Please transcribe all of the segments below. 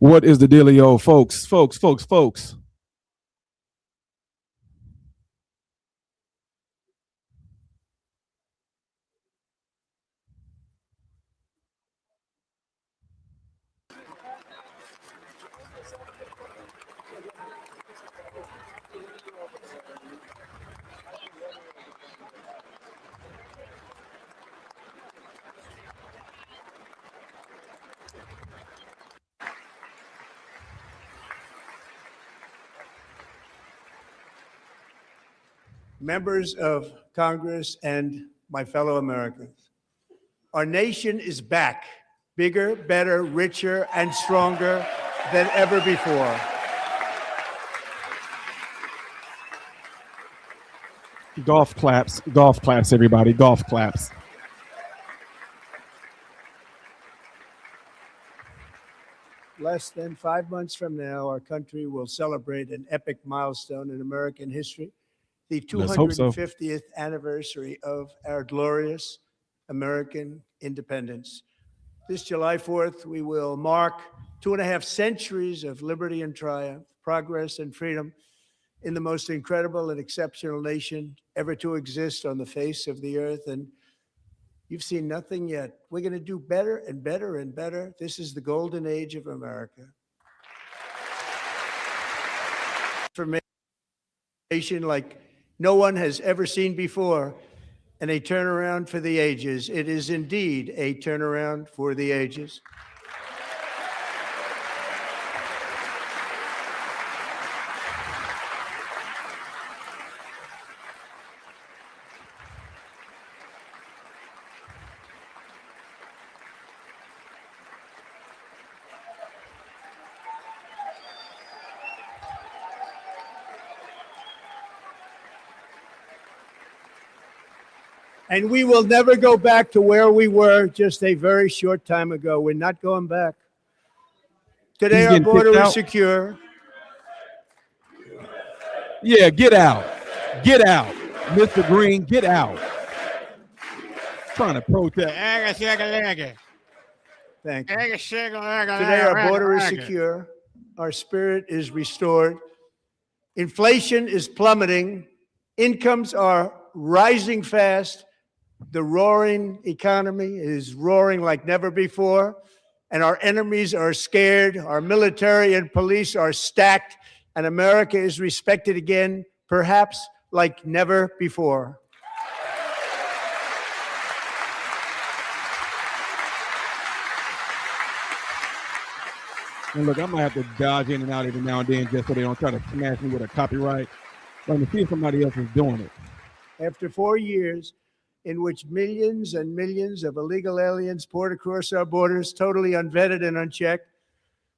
What is the dealio, folks? Folks. Members of Congress and my fellow Americans, our nation is back, bigger, better, richer, and stronger than ever before. Golf claps, everybody. Golf claps. Less than 5 months from now, our country will celebrate an epic milestone in American history, the Let's hope so. 250th anniversary of our glorious American independence. This July 4th, we will mark 2.5 centuries of liberty and triumph, progress and freedom in the most incredible and exceptional nation ever to exist on the face of the earth. And you've seen nothing yet. We're going to do better and better and better. This is the golden age of America. Information like no one has ever seen before, and a turnaround for the ages. It is indeed a turnaround for the ages. And we will never go back to where we were just a very short time ago. We're not going back. Today, our border is secure. Yeah, get out. Get out. Mr. Green, get out. Trying to protest. Thank you. Today, our border is secure. Our spirit is restored. Inflation is plummeting. Incomes are rising fast. The roaring economy is roaring like never before. And our enemies are scared. Our military and police are stacked. And America is respected again, perhaps like never before. And look, I might have to dodge in and out every now and then just so they don't try to smash me with a copyright. But I'm see if somebody else is doing it. After 4 years in which millions and millions of illegal aliens poured across our borders, totally unvetted and unchecked,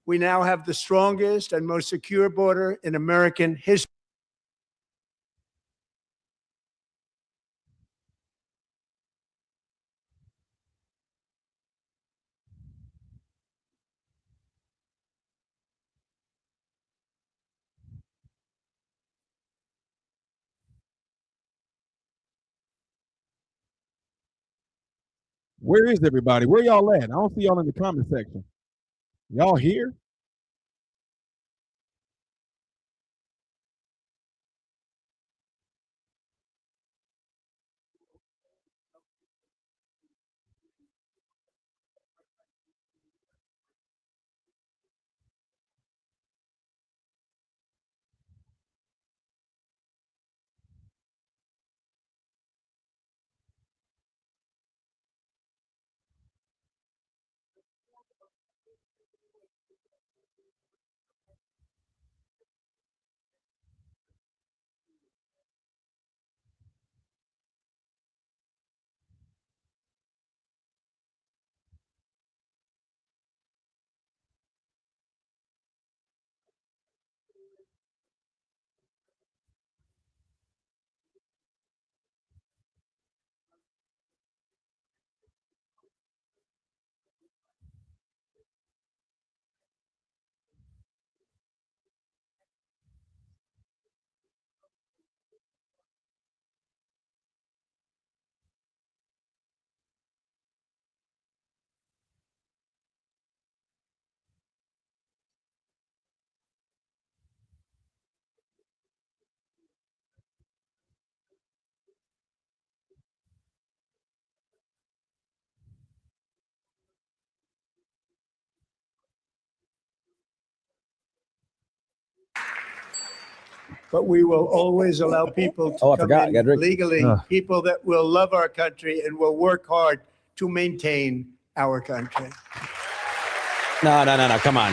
we now have the strongest and most secure border in American history. Where is everybody? Where y'all at? I don't see y'all in the comment section. Y'all here? but we will always allow people to Oh, I come forgot. I in gotta drink. legally, Ugh. people that will love our country and will work hard to maintain our country. No. Come on.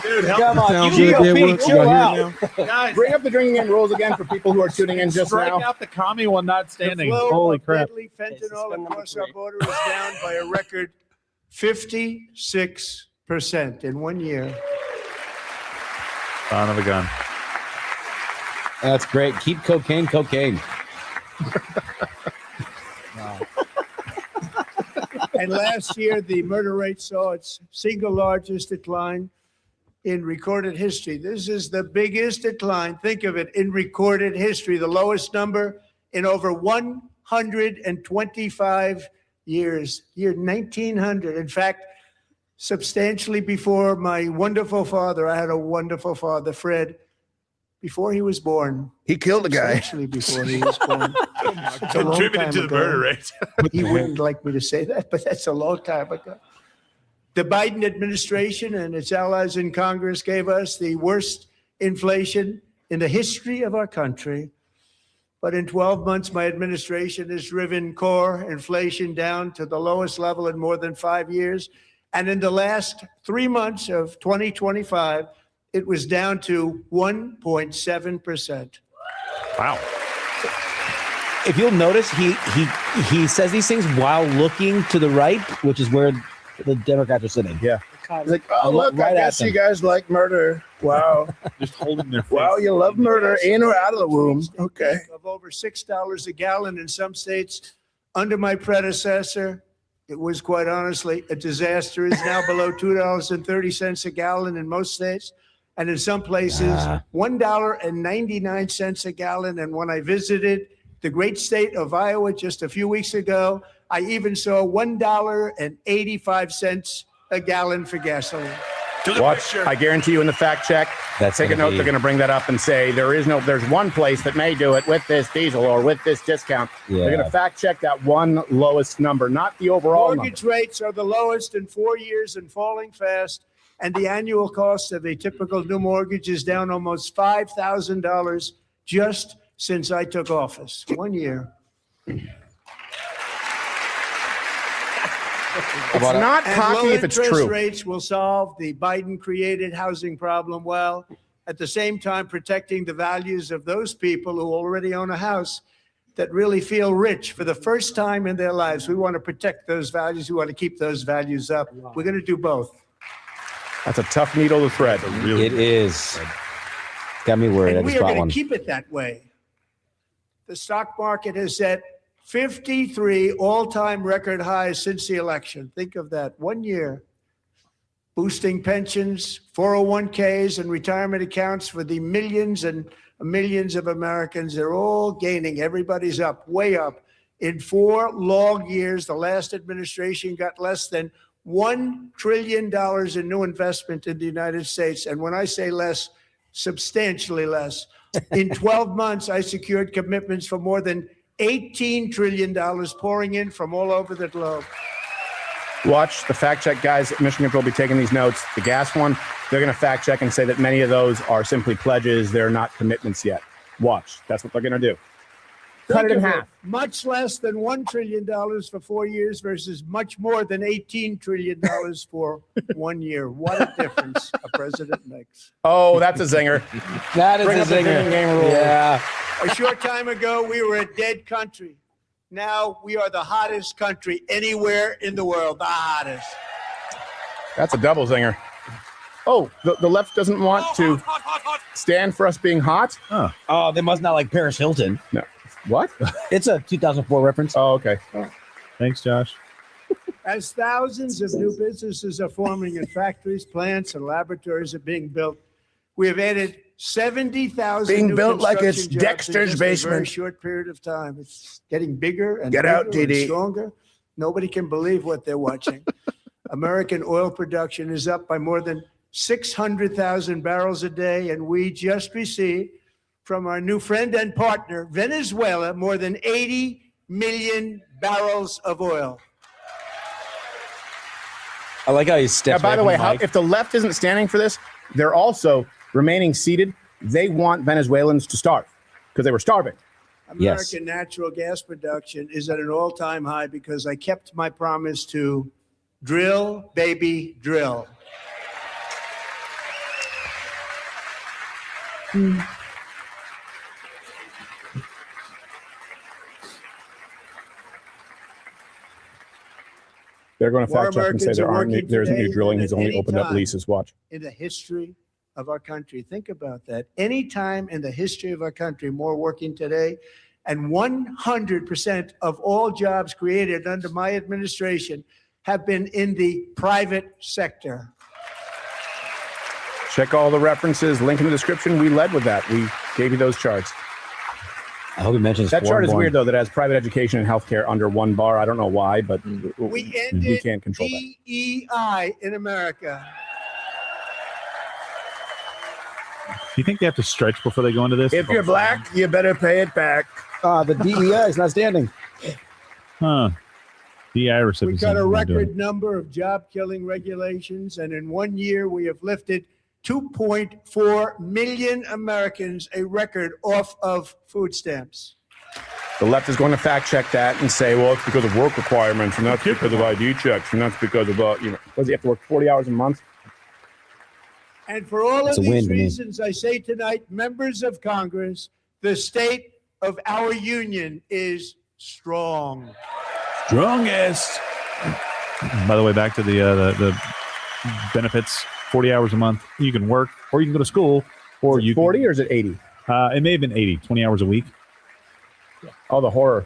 Dude, help. Come on. Sounds You good there, GOP, Will. chill Y'all hear out. it now? Guys, Bring up the drinking game rules again for people who are tuning in just strike now. out the commie while not standing. The flow Holy of crap. deadly fentanyl across our border is down by a record 56% in 1 year. Son of a gun. That's great. Keep cocaine. And last year, the murder rate saw its single largest decline in recorded history. This is the biggest decline, think of it, in recorded history, the lowest number in over 125 years, year 1900. In fact, substantially before my wonderful father, I had a wonderful father, Fred, before he was born. He killed a guy. Substantially before he was born. It's a long Contributed time to the ago. murder rate. He wouldn't like me to say that, but that's a long time ago. The Biden administration and its allies in Congress gave us the worst inflation in the history of our country. But in 12 months, my administration has driven core inflation down to the lowest level in more than 5 years. And in the last 3 months of 2025, it was down to 1.7%. Wow. If you'll notice, he says these things while looking to the right, which is where the Democrats are sitting. Yeah. He's like, oh, look, Right I at guess them. you guys like murder. Wow. Just holding their face. Wow, you love murder in or out of the womb. Okay. Of over $6 a gallon in some states. Under my predecessor, it was quite honestly a disaster. It's now below $2.30 a gallon in most states. And in some places, $1.99 a gallon. And when I visited the great state of Iowa just a few weeks ago, I even saw $1.85 a gallon for gasoline. Watch. I guarantee you in the fact check, That's take a gonna note. be- They're going to bring that up and say there's one place that may do it with this diesel or with this discount. They're going Yeah. to fact check that one lowest number, not the overall number. Mortgage rates are the lowest in 4 years and falling fast. And the annual cost of a typical new mortgage is down almost $5,000 just since I took office. 1 year. It's not And cocky low if it's interest true. rates will solve the Biden-created housing problem well, at the same time protecting the values of those people who already own a house that really feel rich for the first time in their lives. We want to protect those values. We want to keep those values up. We're going to do both. That's a tough needle to thread. It is. Got me worried. I And we just are bought going one. to keep it that way. The stock market has set 53 all-time record highs since the election. Think of that. 1 year. Boosting pensions, 401ks, and retirement accounts for the millions and millions of Americans. They're all gaining. Everybody's up, way up. In 4 long years, the last administration got less than $1 trillion in new investment in the United States. And when I say less, substantially less. In 12 months, I secured commitments for more than $18 trillion pouring in from all over the globe. Watch the fact check guys at Mission Control will be taking these notes. The gas one, they're going to fact check and say that many of those are simply pledges. They're not commitments yet. Watch. That's what they're going to do. Cut it in Think of half. Much less than $1 trillion for 4 years versus much more than $18 trillion for 1 year. What a difference a president makes. Oh, that's a zinger. That is Bring a up the drinking zinger. game rule. Yeah. A short time ago, we were a dead country. Now we are the hottest country anywhere in the world. The hottest. That's a double zinger. Oh, the left doesn't want to stand for us being hot? Oh, they must not like Paris Hilton. No. What? It's a 2004 reference. Oh, okay. Thanks, Josh. As thousands of new businesses are forming in factories, plants, and laboratories are being built, we have added 70,000 Being new built like it's construction jobs in Dexter's just a very basement. short period of time. It's getting bigger and Get bigger out, and TD. stronger. Nobody can believe what they're watching. American oil production is up by more than 600,000 barrels a day, and we just received from our new friend and partner, Venezuela, more than 80 million barrels of oil. I like how he steps By the away way, from the mic. if the left isn't standing for this, they're also remaining seated They want Venezuelans to starve because they were starving. Yes. American natural gas production is at an all-time high because I kept my promise to drill, baby, drill. They're going to More fact check and say Americans there are isn't working new drilling. today He's only than at opened any up leases. Watch. In the history of our country, think about that. Any time in the history of our country, more working today, and 100% of all jobs created under my administration have been in the private sector. Check all the references. Link in the description. We led with that. We gave you those charts. I hope he mentions That chart is foreign-born. weird, though, that has private education and healthcare under one bar. I don't know why, but We ended can't control that. DEI in America. Do you think they have to stretch before they go into this? If you're black, you better pay it back. The DEI is not standing. Huh. DI We've recipients. got a aren't doing record number of job-killing regulations, and in 1 year, we have lifted 2.4 million Americans, a record, off of food stamps. The left is going to fact check that and say, well, it's because of work requirements, and that's because of ID checks, and that's because of, does he have to work 40 hours a month? And for all It's of a win these to me. reasons, I say tonight, members of Congress, the state of our union is strong. it. Strongest. By the way, back to the benefits. 40 hours a month. You can work, or you can go to school, or you 40 or is it 80? It may have been 80, 20 hours a week, Oh, the horror.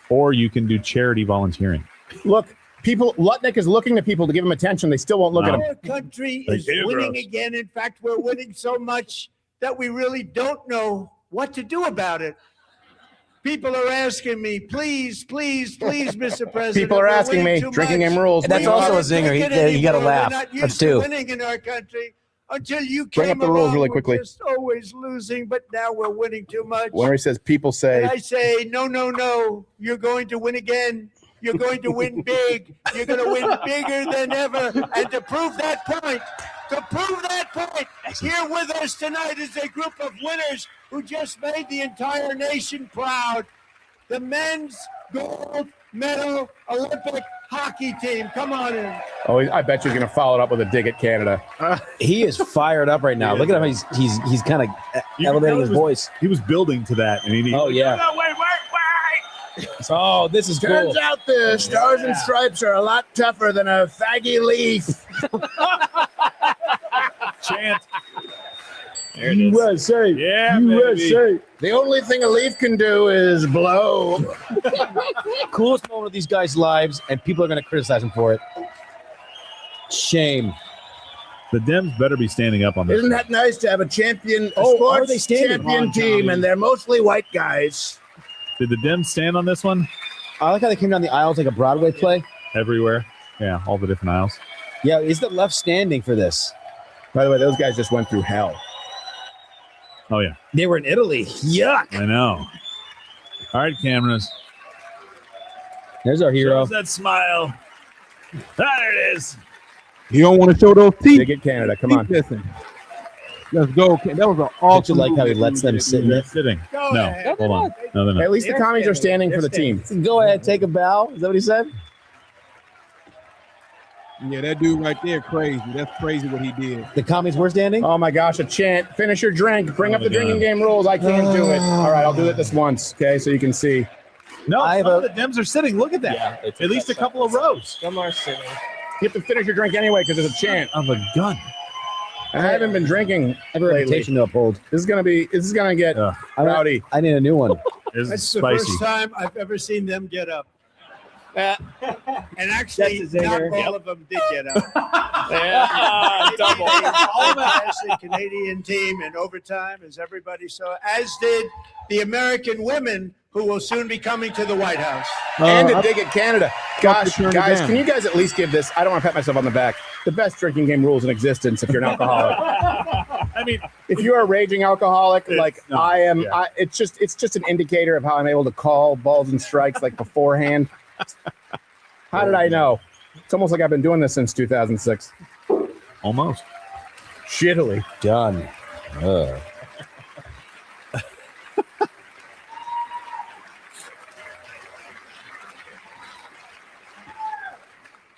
or you can do charity volunteering. Look, Lutnick is looking to people to give him attention. They still won't look at him. Our country Like is winning Negroes. again. In fact, we're winning so much that we really don't know what to do about it. People are asking me, please, please, please, Mr. President. People are we're asking winning me, too drinking much. game rules. And that's We also a aren't zinger. taking You got to anymore. laugh. We're not That's used to two. winning in our country. Until you Bring came up the rules along, really we're quickly. just always losing, but now we're winning too much. Whenever he says people say, And I say, no, no, no. You're going to win again. You're going to win big. You're going to win bigger than ever. And to prove that point, here with us tonight is a group of winners who just made the entire nation proud. The men's gold medal Olympic hockey team. Come on in. oh, I bet you he's going to follow it up with a dig at Canada. He is fired up right now. Look at him. He's kind of You can elevating tell his he was- voice. He was building to that, and he. Oh, yeah. No, wait. Oh, this is cool. out the stars and stripes are a lot tougher than a faggy leaf. Chant. There it is. USA. Yeah, baby. The only thing a leaf can do is blow. Coolest moment of these guys' lives, and people are going to criticize him for it. Shame. The Dems better be standing up on this. Isn't that nice to have a champion, a Oh, sports are they standing? champion team, and they're mostly white guys? Did the Dems stand on this one? I like how they came down the aisles like a Broadway play. Everywhere. Yeah, all the different aisles. Yeah, is the left standing for this? By the way, those guys just went through hell. Oh, yeah. They were in Italy. Yuck. I know. All right, cameras. There's our hero. Shows that smile. There it is. You don't want to show those teeth. Dig at Canada. Come on. Listen. Let's go. That was an Don't awesome. you like how he move. lets them sit in They're it? sitting. Go No, ahead. hold on. No, they're not. At least the commies are standing for the team. Go ahead, take a bow. Is that what he said? Yeah, that dude right there, crazy. That's crazy what he did. The commies were standing? Oh my gosh, a chant. Finish your drink. Bring Oh up the my drinking God. game rules. I can't do it. All right, I'll do it this once, okay, so you can see. No, I have some of a- the Dems are sitting. Look at that. At least a couple of rows. Some are sitting. You have to finish your drink anyway because there's a chant. Of a gun. I haven't been drinking I have a lately. reputation to uphold. This is gonna get Ugh. rowdy. I need a new one. This is That's the spicy. first time I've ever seen them get up. And actually, That's a zinger. not all of them did get up. Double. All the Canadian team in overtime, as everybody saw, as did the American women who will soon be coming to the White House. And I- a dig at Canada. to Gosh, turn it guys, down. can you guys at least give this? I don't want to pat myself on the back. The best drinking game rules in existence if you're an alcoholic. I mean, If you're a raging alcoholic, like no, I am, yeah. it's just an indicator of how I'm able to call balls and strikes like beforehand. How did I know? It's almost like I've been doing this since 2006. almost. Shittily. Done.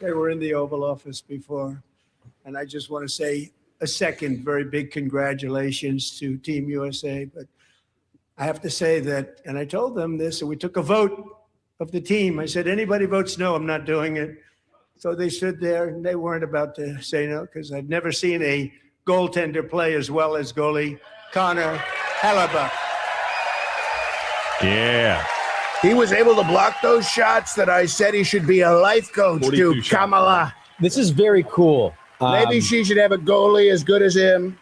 They were in the Oval Office before. And I just want to say a second very big congratulations to Team USA. But I have to say that, and I told them this, and we took a vote of the team. I said, anybody votes no, I'm not doing it. So they stood there and they weren't about to say no, because I've never seen a goaltender play as well as goalie Connor Hellebuck. Yeah. He was able to block those shots that I said he should be a life coach 42 to shots. Kamala. This is very cool. Maybe she should have a goalie as good as him.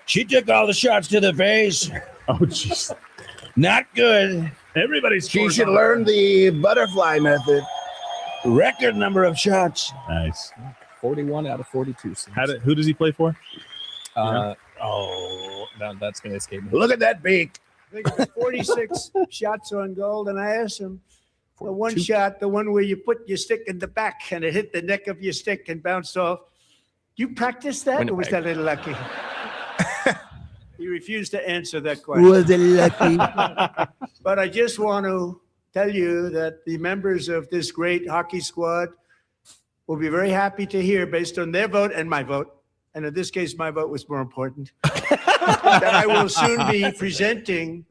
She took all the shots to the face. Oh, jeez. Not good. Everybody's She should learn the butterfly method. Record number of shots. Nice. 41 out of 42. Who does he play for? That's going to escape me. Look at that beak. I think it was 46 shots on goal. And I asked him, the one shot, the one where you put your stick in the back and it hit the neck of your stick and bounced off. You practiced that, or was that a little lucky? He refused to answer that question. Was it lucky? But I just want to tell you that the members of this great hockey squad will be very happy to hear, based on their vote and my vote, and in this case, my vote was more important, that I will soon be presenting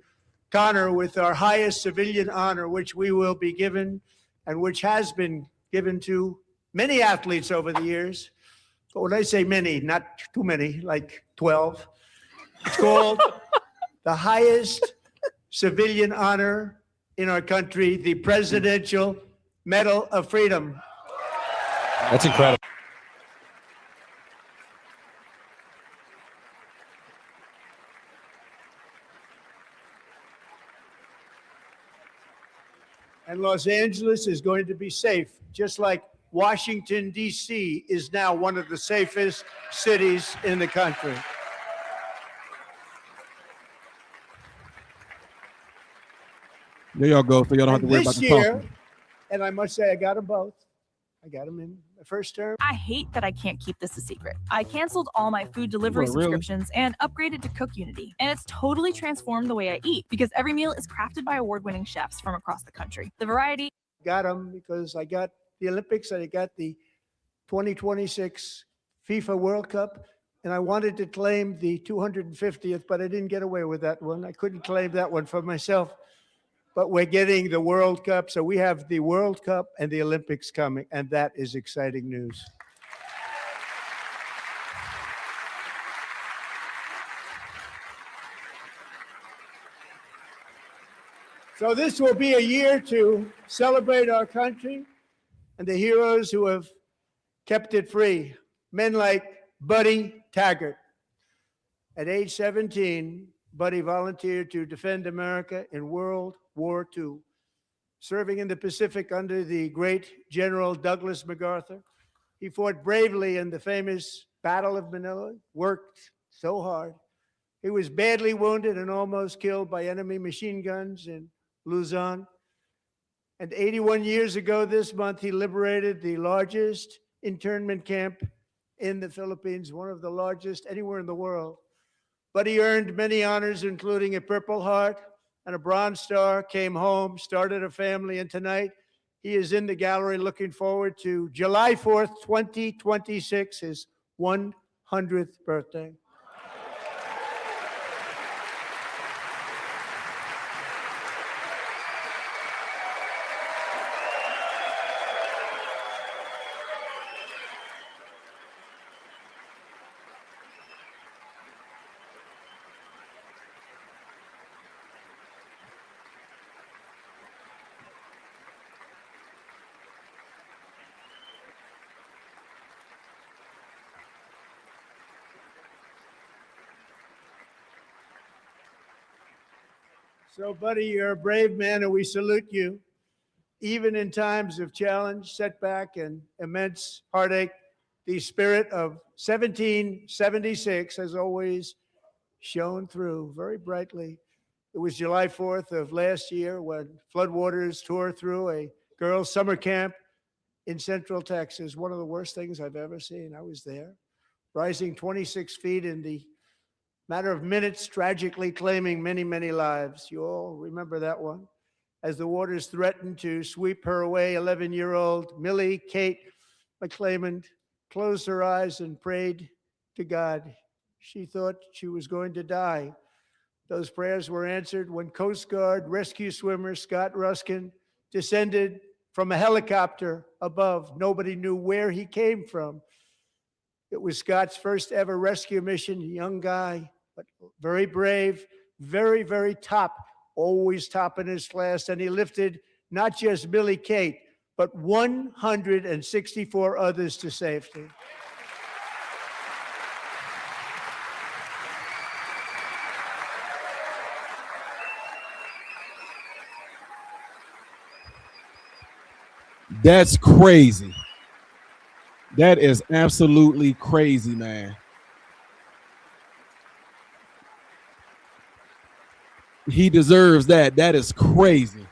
Connor with our highest civilian honor, which we will be given and which has been given to many athletes over the years. But when I say many, not too many, like 12, it's called the highest civilian honor in our country, the Presidential Medal of Freedom. That's incredible. And Los Angeles is going to be safe, just like Washington, D.C. is now one of the safest cities in the country. There y'all go. So y'all don't have to And worry about this the year, talking. and I must say I got them both. I got them in the first term. I hate that I can't keep this a secret. I canceled all my food delivery Well, really? subscriptions and upgraded to Cook Unity. And it's totally transformed the way I eat because every meal is crafted by award-winning chefs from across the country. The variety. Got them because I got the Olympics and I got the 2026 FIFA World Cup. And I wanted to claim the 250th, but I didn't get away with that one. I couldn't claim that one for myself. But we're getting the World Cup. So we have the World Cup and the Olympics coming. And that is exciting news. So this will be a year to celebrate our country and the heroes who have kept it free. Men like Buddy Taggart. At age 17, Buddy volunteered to defend America in World War II, serving in the Pacific under the great General Douglas MacArthur. He fought bravely in the famous Battle of Manila, worked so hard. He was badly wounded and almost killed by enemy machine guns in Luzon. And 81 years ago this month, he liberated the largest internment camp in the Philippines, one of the largest anywhere in the world. But he earned many honors, including a Purple Heart and a Bronze Star, came home, started a family, and tonight he is in the gallery looking forward to July 4th, 2026, his 100th birthday. So, Buddy, you're a brave man, and we salute you. Even in times of challenge, setback, and immense heartache, the spirit of 1776 has always shone through very brightly. It was July 4th of last year when floodwaters tore through a girls' summer camp in Central Texas. One of the worst things I've ever seen. I was there, rising 26 feet in the matter of minutes, tragically claiming many, many lives. You all remember that one. as the waters threatened to sweep her away. 11-year-old Millie Kate McClymont closed her eyes and prayed to God. She thought she was going to die. Those prayers were answered when Coast Guard rescue swimmer Scott Ruskin descended from a helicopter above. Nobody knew where he came from. It was Scott's first ever rescue mission. A young guy, but very brave, very, very top, always top in his class. And he lifted not just Millie Kate, but 164 others to safety. That's crazy. That is absolutely crazy, man. He deserves that. That is crazy.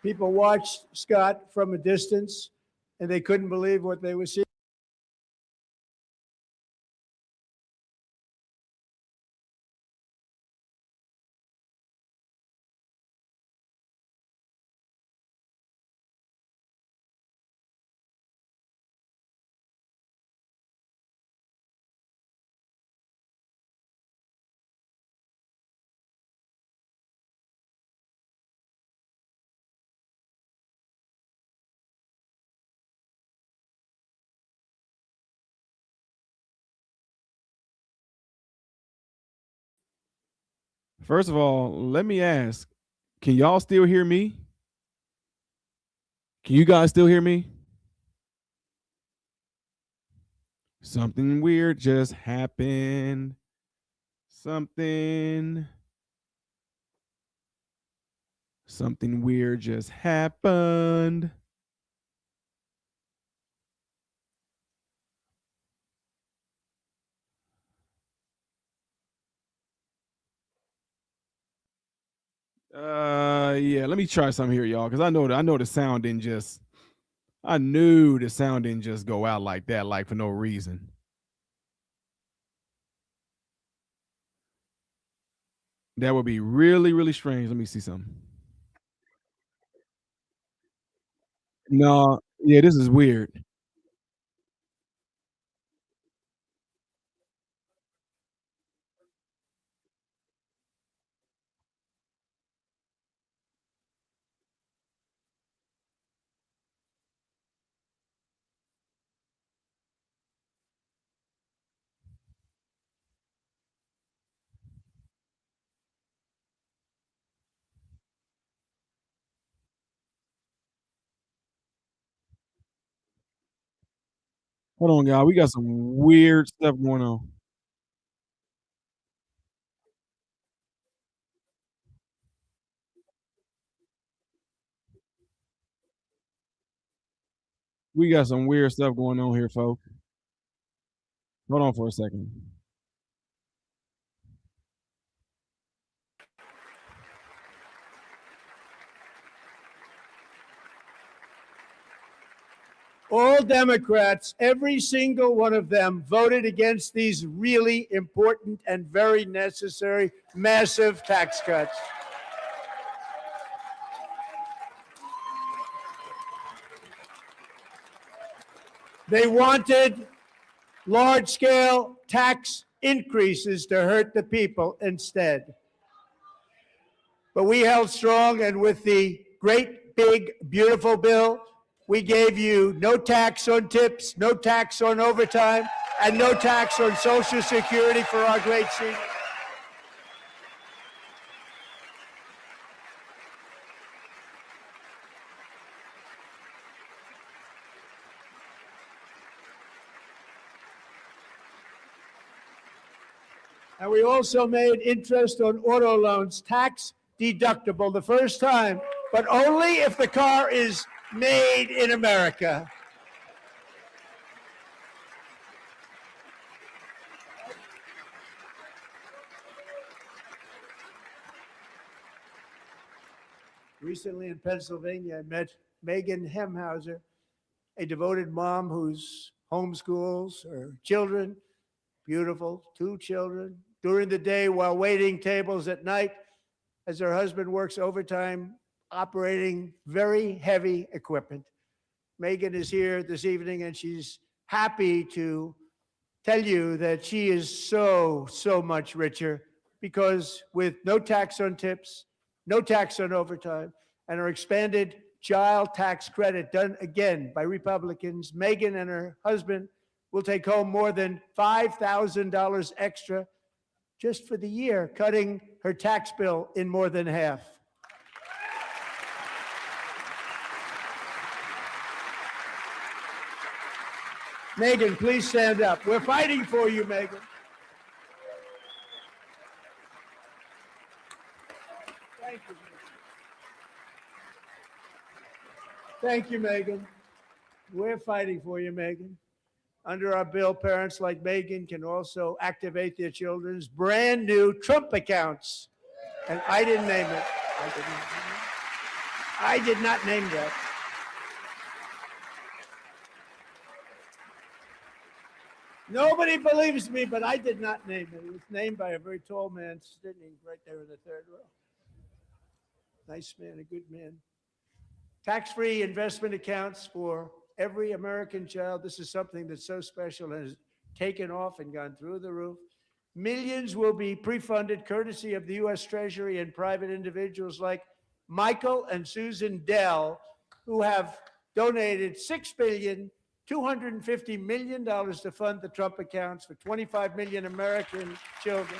People watched Scott from a distance, and they couldn't believe what they were seeing. First of all, let me ask, can y'all still hear me? Can you guys still hear me? Something weird just happened. Something weird just happened. Yeah, let me try something here, y'all, because I know the sound didn't just, I knew the sound didn't just go out like that, like for no reason. That would be really, really strange. Let me see something. No, yeah, this is weird. Hold on, y'all. We got some weird stuff going on. We got some weird stuff going on here, folks. Hold on for a second. All Democrats, every single one of them, voted against these really important and very necessary massive tax cuts. They wanted large-scale tax increases to hurt the people instead. But we held strong, and with the great, big, beautiful bill, we gave you no tax on tips, no tax on overtime, and no tax on Social Security for our great seniors. And we also made interest on auto loans tax deductible the first time, but only if the car is made in America. Recently in Pennsylvania, I met Megan Hemhauser, a devoted mom whose homeschools her children, beautiful, 2 children, during the day while waiting tables at night as her husband works overtime operating very heavy equipment. Megan is here this evening and she's happy to tell you that she is so much richer because with no tax on tips, no tax on overtime, and her expanded child tax credit done again by Republicans, Megan and her husband will take home more than $5,000 extra just for the year, cutting her tax bill in more than half. Megan, please stand up. We're fighting for you, Megan. Thank you. Thank you, Megan. We're fighting for you, Megan. Under our bill, parents like Megan can also activate their children's brand new Trump accounts. And I didn't name it. I did not name that. Nobody believes me, but I did not name it. It was named by a very tall man sitting right there in the third row. Nice man, a good man. Tax-free investment accounts for every American child. This is something that's so special and has taken off and gone through the roof. Millions will be pre-funded courtesy of the U.S. Treasury and private individuals like Michael and Susan Dell, who have donated $6.25 billion to fund the Trump accounts for 25 million American children.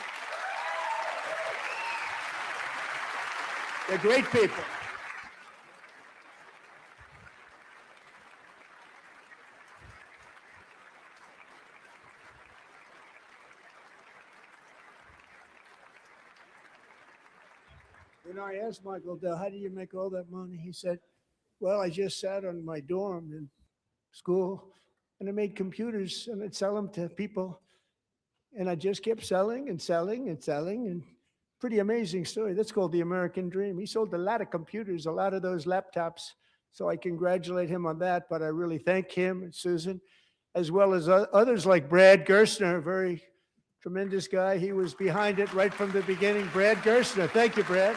They're great people. You know, I asked Michael Dell, how do you make all that money? He said, well, I just sat on my dorm in school and I made computers and I'd sell them to people. And I just kept selling and selling and selling. And pretty amazing story. That's called the American dream. He sold a lot of computers, a lot of those laptops. So I congratulate him on that. But I really thank him and Susan, as well as others like Brad Gerstner, a very tremendous guy. He was behind it right from the beginning. Brad Gerstner. Thank you, Brad.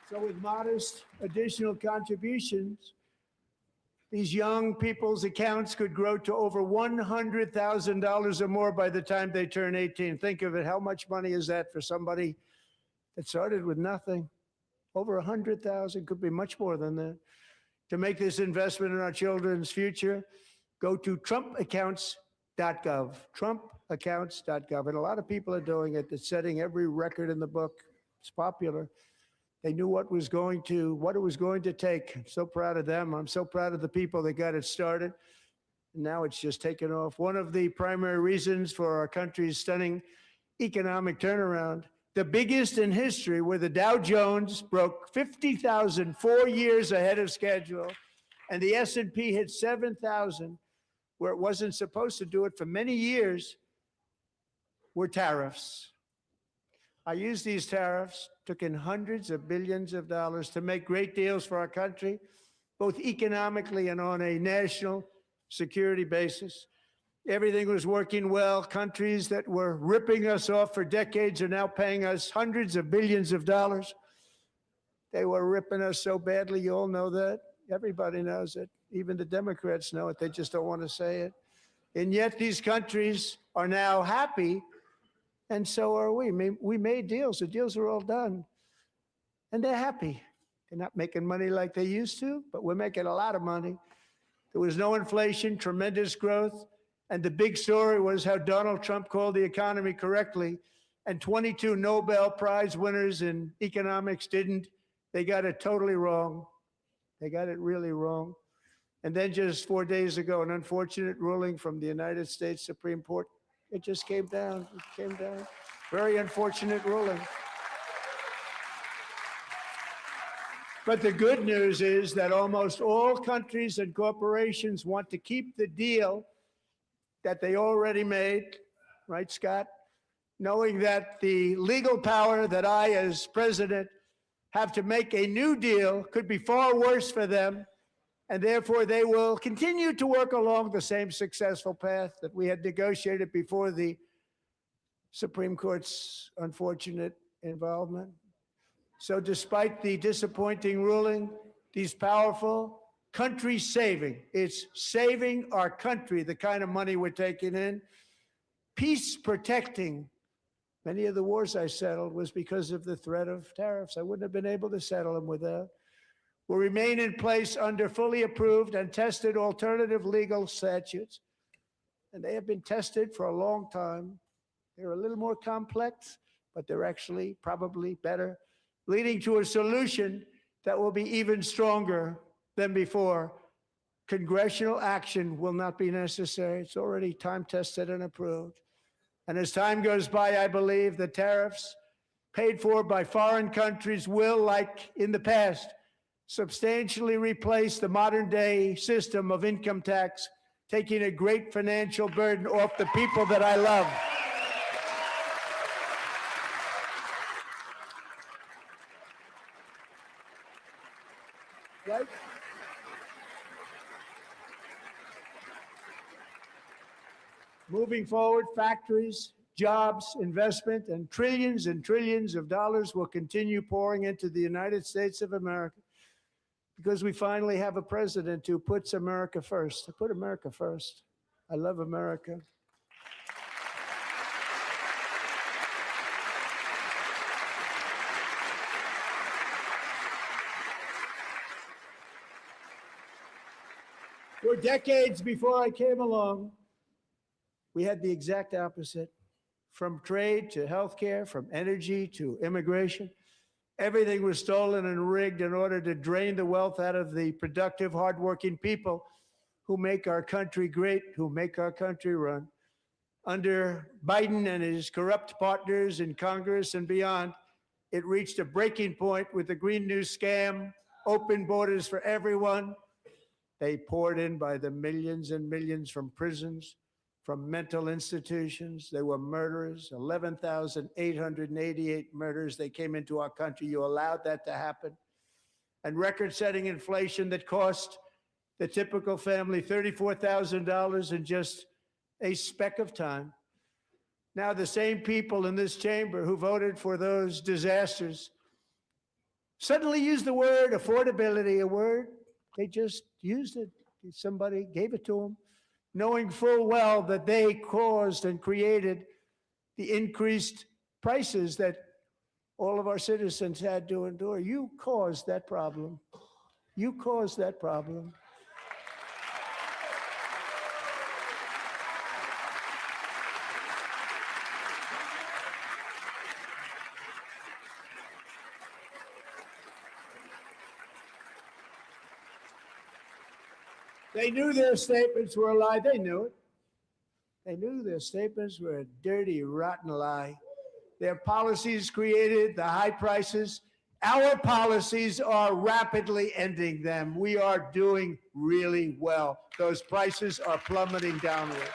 So with modest additional contributions, these young people's accounts could grow to over $100,000 or more by the time they turn 18. Think of it. How much money is that for somebody that started with nothing? Over 100,000, could be much more than that. To make this investment in our children's future, go to trumpaccounts.gov, trumpaccounts.gov. And a lot of people are doing it. It's setting every record in the book. It's popular. They knew what it was going to take. I'm so proud of them. I'm so proud of the people that got it started. And now it's just taken off. One of the primary reasons for our country's stunning economic turnaround, the biggest in history, where the Dow Jones broke 50,000 4 years ahead of schedule, and the S&P hit 7,000, where it wasn't supposed to do it for many years, were tariffs. I used these tariffs, took in hundreds of billions of dollars to make great deals for our country, both economically and on a national security basis. Everything was working well. Countries that were ripping us off for decades are now paying us hundreds of billions of dollars. They were ripping us so badly, you all know that. Everybody knows it. Even the Democrats know it. They just don't want to say it. And yet these countries are now happy, and so are we. We made deals. The deals are all done. And they're happy. They're not making money like they used to, but we're making a lot of money. There was no inflation, tremendous growth. And the big story was how Donald Trump called the economy correctly, and 22 Nobel Prize winners in economics didn't. They got it totally wrong. They got it really wrong. And then just 4 days ago, an unfortunate ruling from the United States Supreme Court. It just came down. It came down. Very unfortunate ruling. But the good news is that almost all countries and corporations want to keep the deal that they already made right, Scott? Knowing that the legal power that I, as president, have to make a new deal could be far worse for them, and therefore they will continue to work along the same successful path that we had negotiated before the Supreme Court's unfortunate involvement. So despite the disappointing ruling, these powerful, country-saving, it's saving our country, the kind of money we're taking in, peace-protecting. Many of the wars I settled was because of the threat of tariffs. I wouldn't have been able to settle them without. Will remain in place under fully approved and tested alternative legal statutes. And they have been tested for a long time. They're a little more complex, but they're actually probably better, leading to a solution that will be even stronger than before. Congressional action will not be necessary. It's already time tested and approved. And as time goes by, I believe the tariffs paid for by foreign countries will, like in the past, substantially replace the modern day system of income tax, taking a great financial burden off the people that I love. Right? Moving forward, factories, jobs, investment, and trillions of dollars will continue pouring into the United States of America because we finally have a president who puts America first. I put America first. I love America. For decades before I came along, we had the exact opposite. From trade to healthcare, from energy to immigration, everything was stolen and rigged in order to drain the wealth out of the productive, hardworking people who make our country great, who make our country run. Under Biden and his corrupt partners in Congress and beyond, it reached a breaking point with the Green New scam, open borders for everyone. They poured in by the millions and millions from prisons, from mental institutions. They were murderers, 11,888 murders. They came into our country. You allowed that to happen. And record-setting inflation that cost the typical family $34,000 in just a speck of time. Now the same people in this chamber who voted for those disasters suddenly use the word affordability, a word, they just used it. Somebody gave it to them, knowing full well that they caused and created the increased prices that all of our citizens had to endure. You caused that problem. You caused that problem. They knew their statements were a lie. They knew it. They knew their statements were a dirty, rotten lie. Their policies created the high prices. Our policies are rapidly ending them. We are doing really well. Those prices are plummeting downward.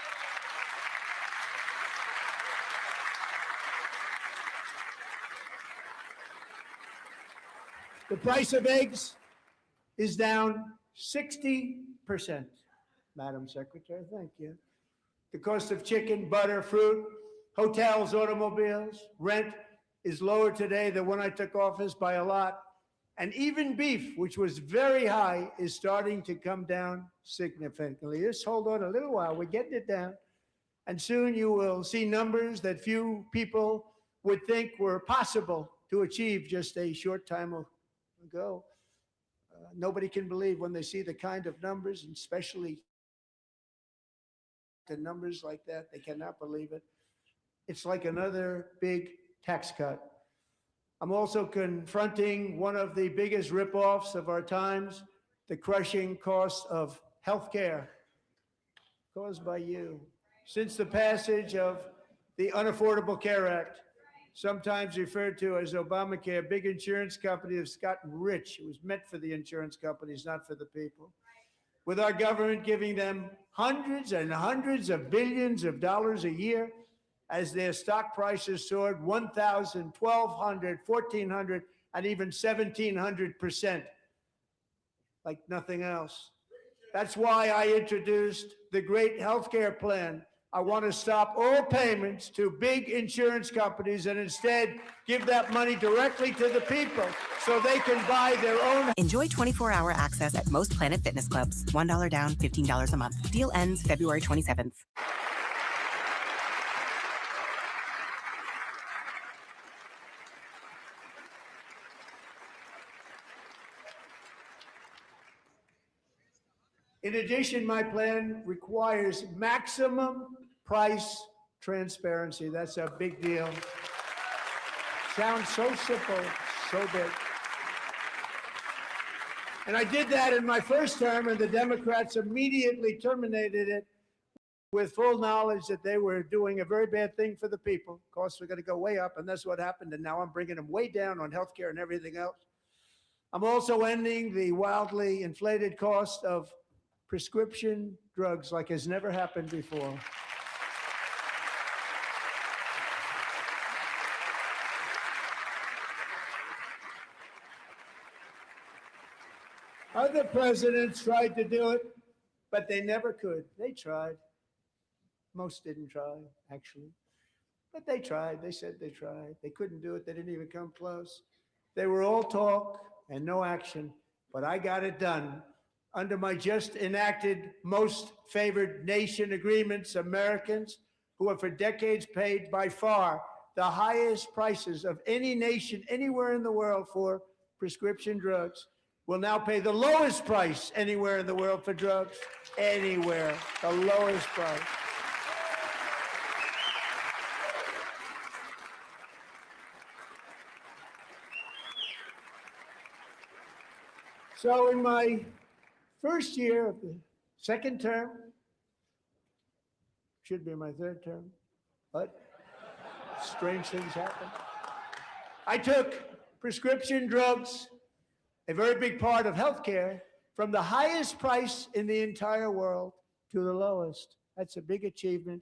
The price of eggs is down 60%, Madam Secretary, thank you. The cost of chicken, butter, fruit, hotels, automobiles, rent is lower today than when I took office by a lot. And even beef, which was very high, is starting to come down significantly. Just hold on a little while, we're getting it down. And soon you will see numbers that few people would think were possible to achieve just a short time ago. Nobody can believe when they see the kind of numbers, and especially the numbers like that, they cannot believe it. It's like another big tax cut. I'm also confronting one of the biggest ripoffs of our times, the crushing cost of health care caused by you. Since the passage of the Unaffordable Care Act, sometimes referred to as Obamacare, big insurance company has gotten rich. It was meant for the insurance companies, not for the people. With our government giving them hundreds and hundreds of billions of dollars a year, as their stock prices soared 1,000, 1,200, 1,400, and even 1,700%, like nothing else. That's why I introduced the great healthcare plan. I want to stop all payments to big insurance companies and instead give that money directly to the people so they can buy their own. Enjoy 24-hour access at most Planet Fitness clubs. $1 down, $15 a month. Deal ends February 27th. In addition, my plan requires maximum price transparency. That's a big deal. Sounds so simple, so big. And I did that in my first term, and the Democrats immediately terminated it with full knowledge that they were doing a very bad thing for the people. Costs were going to go way up, and that's what happened. And now I'm bringing them way down on healthcare and everything else. I'm also ending the wildly inflated cost of prescription drugs like has never happened before. Other presidents tried to do it, but they never could. They tried. Most didn't try, actually. But they tried. They said they tried. They couldn't do it. They didn't even come close. They were all talk and no action, but I got it done. Under my just enacted most favored nation agreements, Americans who have for decades paid by far the highest prices of any nation anywhere in the world for prescription drugs will now pay the lowest price anywhere in the world for drugs. Anywhere, the lowest price. So in my first year of the second term, should be my third term, but strange things happen. I took prescription drugs, a very big part of healthcare, from the highest price in the entire world to the lowest. That's a big achievement.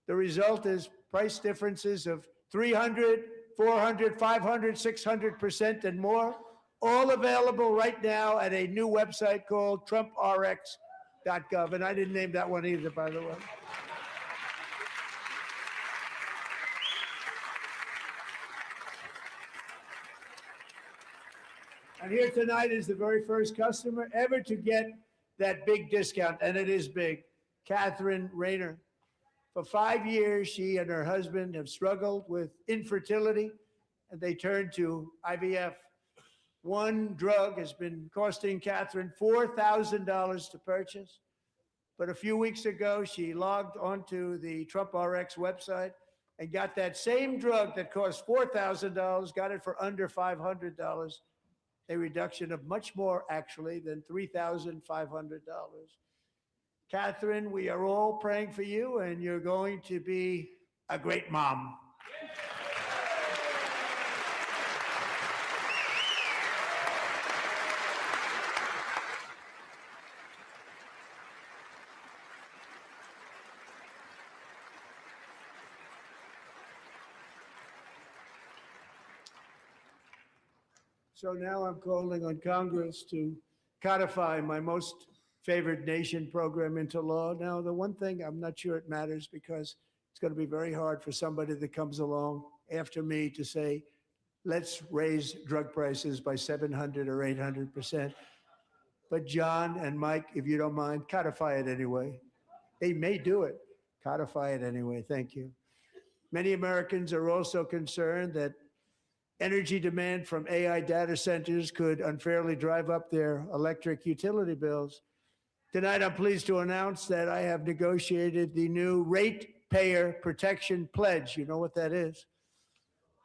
The result is price differences of 300, 400, 500, 600% and more. All available right now at a new website called TrumpRx.gov. And I didn't name that one either, by the way. And here tonight is the very first customer ever to get that big discount, and it is big, Catherine Rayner. For 5 years, she and her husband have struggled with infertility, and they turned to IVF. One drug has been costing Catherine $4,000 to purchase. But a few weeks ago, she logged onto the TrumpRx website and got that same drug that cost $4,000, got it for under $500, a reduction of much more, actually, than $3,500. Catherine, we are all praying for you, and you're going to be a great mom. So now I'm calling on Congress to codify my most favored nation program into law. Now, the one thing I'm not sure it matters because it's going to be very hard for somebody that comes along after me to say, let's raise drug prices by 700 or 800%. But John and Mike, if you don't mind, codify it anyway. They may do it. Codify it anyway. Thank you. Many Americans are also concerned that energy demand from AI data centers could unfairly drive up their electric utility bills. Tonight, I'm pleased to announce that I have negotiated the new Ratepayer Protection Pledge. You know what that is?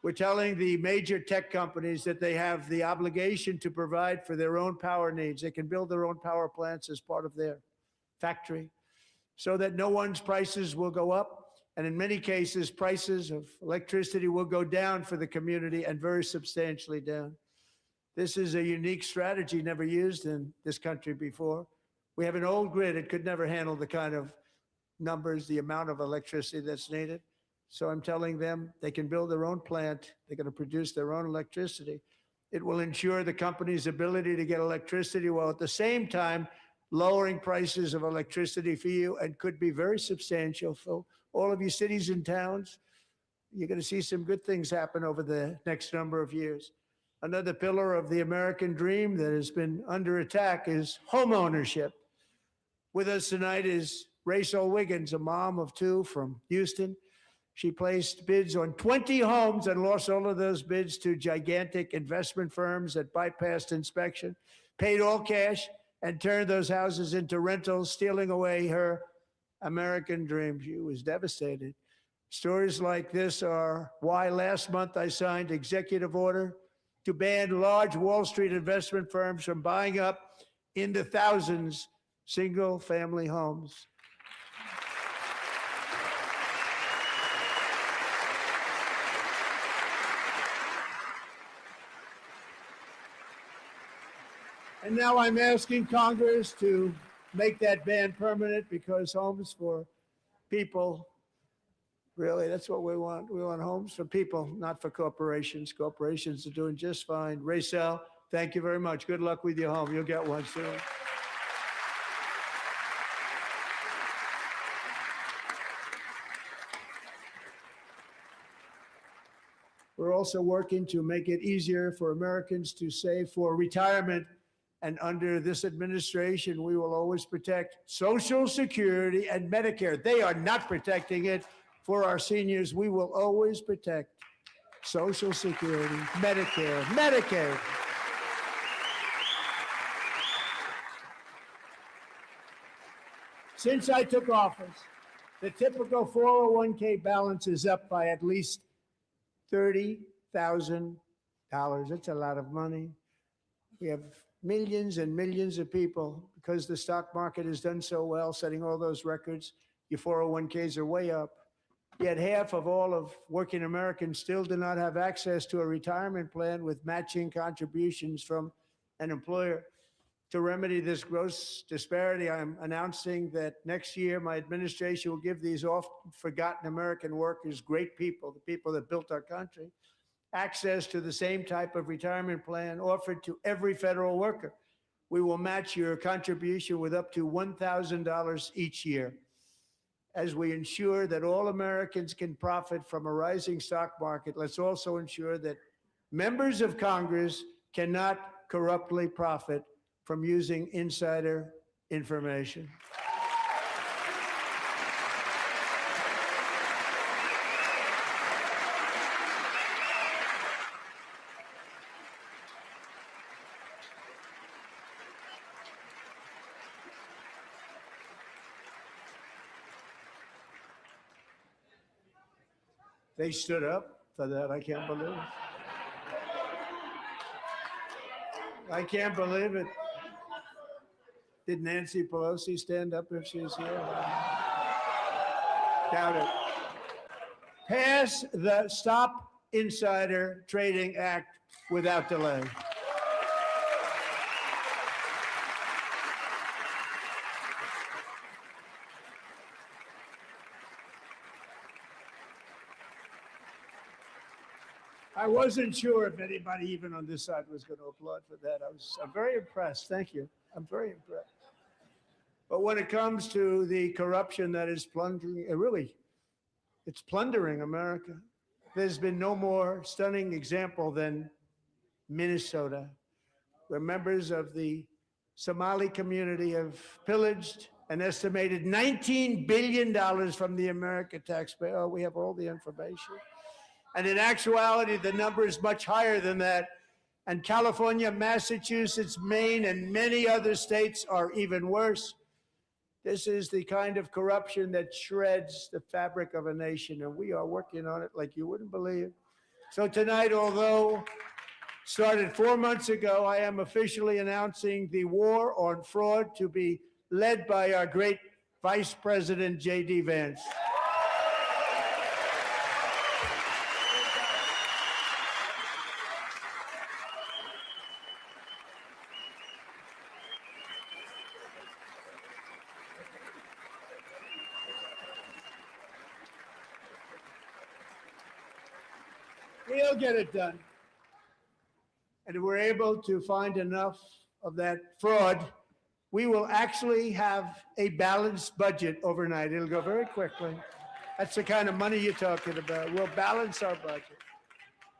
We're telling the major tech companies that they have the obligation to provide for their own power needs. They can build their own power plants as part of their factory so that no one's prices will go up. And in many cases, prices of electricity will go down for the community and very substantially down. This is a unique strategy never used in this country before. We have an old grid. It could never handle the kind of numbers, the amount of electricity that's needed. So I'm telling them they can build their own plant. They're going to produce their own electricity. It will ensure the company's ability to get electricity while at the same time lowering prices of electricity for you, and could be very substantial for all of you cities and towns. You're going to see some good things happen over the next number of years. Another pillar of the American dream that has been under attack is home ownership. With us tonight is Rachel Wiggins, a mom of two from Houston. She placed bids on 20 homes and lost all of those bids to gigantic investment firms that bypassed inspection, paid all cash, and turned those houses into rentals, stealing away her American dream. She was devastated. Stories like this are why last month I signed executive order to ban large Wall Street investment firms from buying up into thousands single-family homes. And now I'm asking Congress to make that ban permanent, because homes for people, really, that's what we want. We want homes for people, not for corporations. Corporations are doing just fine. Rachel, thank you very much. Good luck with your home. You'll get one soon. We're also working to make it easier for Americans to save for retirement. And under this administration, we will always protect Social Security and Medicare. They are not protecting it for our seniors. We will always protect Social Security, Medicare, Medicaid. Since I took office, the typical 401k balance is up by at least $30,000. That's a lot of money. We have millions and millions of people, because the stock market has done so well, setting all those records. Your 401ks are way up. Yet half of all of working Americans still do not have access to a retirement plan with matching contributions from an employer. To remedy this gross disparity, I'm announcing that next year my administration will give these often forgotten American workers, great people, the people that built our country, access to the same type of retirement plan offered to every federal worker. We will match your contribution with up to $1,000 each year. As we ensure that all Americans can profit from a rising stock market, let's also ensure that members of Congress cannot corruptly profit from using insider information. They stood up for that. I can't believe it. I can't believe it. Did Nancy Pelosi stand up if she's here? Doubt it. Pass the Stop Insider Trading Act without delay. I wasn't sure if anybody, even on this side, was going to applaud for that. I'm very impressed. Thank you. I'm very impressed. But when it comes to the corruption that is plundering, it's plundering America. There's been no more stunning example than Minnesota, where members of the Somali community have pillaged an estimated $19 billion from the American taxpayer. Oh, we have all the information. And in actuality, the number is much higher than that. And California, Massachusetts, Maine, and many other states are even worse. This is the kind of corruption that shreds the fabric of a nation, and we are working on it like you wouldn't believe. So tonight, although started 4 months ago, I am officially announcing the war on fraud to be led by our great Vice President, J.D. Vance. We'll get it done. And if we're able to find enough of that fraud, we will actually have a balanced budget overnight. It'll go very quickly. That's the kind of money you're talking about. We'll balance our budget.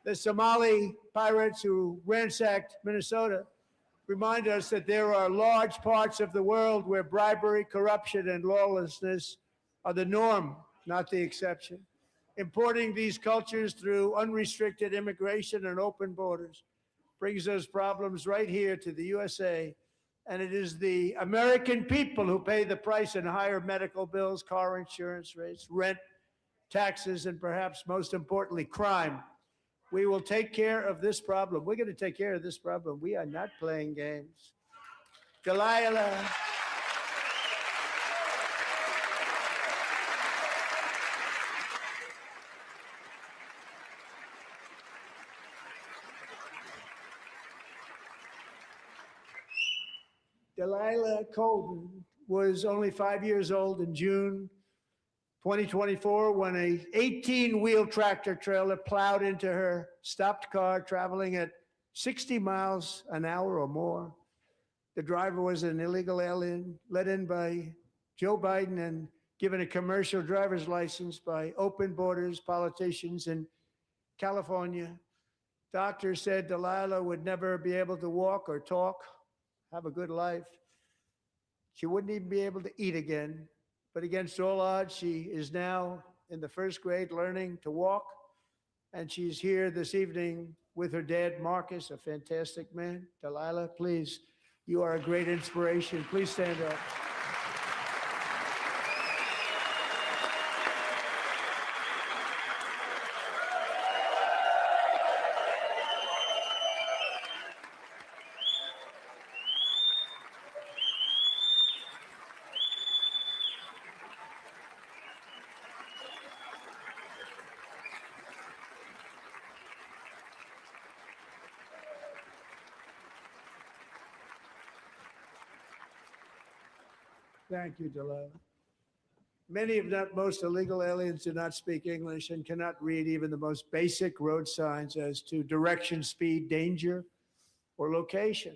The Somali pirates who ransacked Minnesota remind us that there are large parts of the world where bribery, corruption, and lawlessness are the norm, not the exception. Importing these cultures through unrestricted immigration and open borders brings those problems right here to the USA. And it is the American people who pay the price in higher medical bills, car insurance rates, rent, taxes, and perhaps most importantly, crime. We will take care of this problem. We're going to take care of this problem. We are not playing games. Delilah. Delilah Colden was only 5 years old in June 2024 when a 18-wheel tractor trailer plowed into her stopped car traveling at 60 miles an hour or more. The driver was an illegal alien let in by Joe Biden and given a commercial driver's license by open borders politicians in California. Doctors said Delilah would never be able to walk or talk, have a good life. She wouldn't even be able to eat again. But against all odds, she is now in the first grade learning to walk. And she's here this evening with her dad, Marcus, a fantastic man. Delilah, please, you are a great inspiration. Please stand up. Thank you, Delilah. Many, if not most, illegal aliens do not speak English and cannot read even the most basic road signs as to direction, speed, danger, or location.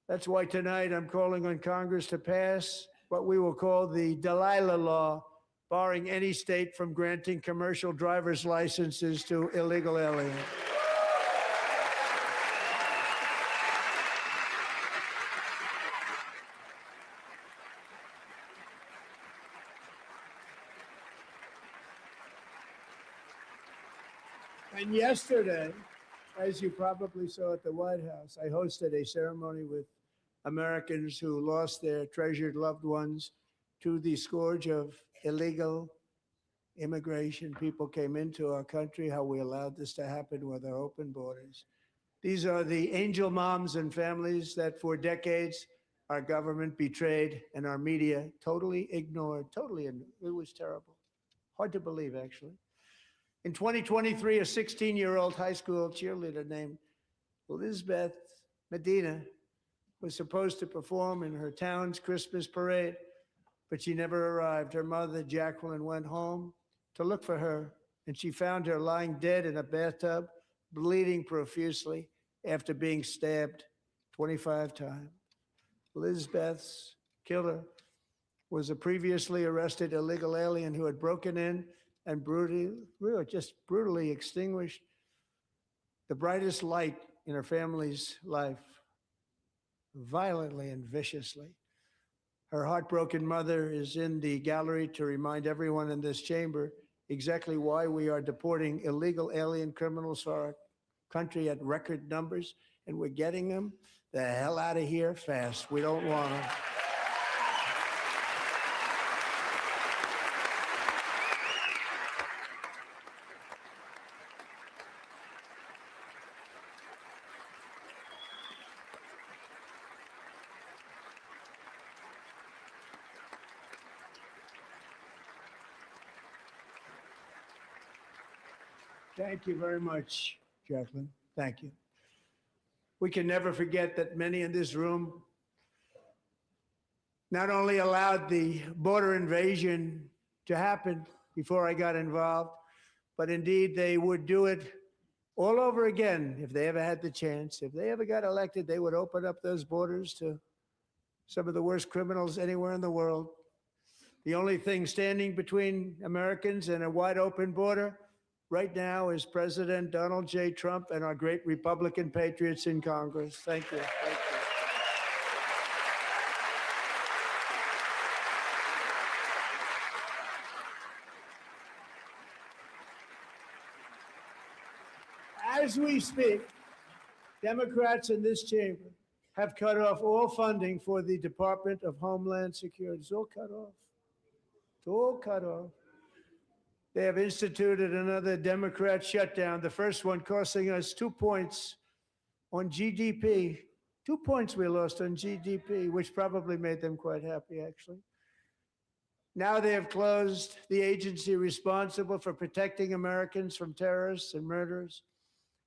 That's why tonight I'm calling on Congress to pass what we will call the Delilah Law, barring any state from granting commercial driver's licenses to illegal aliens. And yesterday, as you probably saw at the White House, I hosted a ceremony with Americans who lost their treasured loved ones to the scourge of illegal immigration. People came into our country, how we allowed this to happen with our open borders. These are the angel moms and families that for decades our government betrayed and our media totally ignored. It was terrible. Hard to believe, actually. In 2023, a 16-year-old high school cheerleader named Elizabeth Medina was supposed to perform in her town's Christmas parade, but she never arrived. Her mother, Jacqueline, went home to look for her, and she found her lying dead in a bathtub, bleeding profusely after being stabbed 25 times. Elizabeth's killer was a previously arrested illegal alien who had broken in and brutally extinguished the brightest light in her family's life, violently and viciously. Her heartbroken mother is in the gallery to remind everyone in this chamber exactly why we are deporting illegal alien criminals to our country at record numbers, and we're getting them the hell out of here fast. We don't want them. Thank you very much, Jacqueline. Thank you. We can never forget that many in this room not only allowed the border invasion to happen before I got involved, but indeed they would do it all over again. If they ever had the chance, if they ever got elected, they would open up those borders to some of the worst criminals anywhere in the world. The only thing standing between Americans and a wide open border right now is President Donald J. Trump and our great Republican patriots in Congress. Thank you. Thank you. As we speak, Democrats in this chamber have cut off all funding for the Department of Homeland Security. It's all cut off. It's all cut off. They have instituted another Democrat shutdown, the first one costing us 2 points on GDP. 2 points we lost on GDP, which probably made them quite happy, actually. Now they have closed the agency responsible for protecting Americans from terrorists and murderers.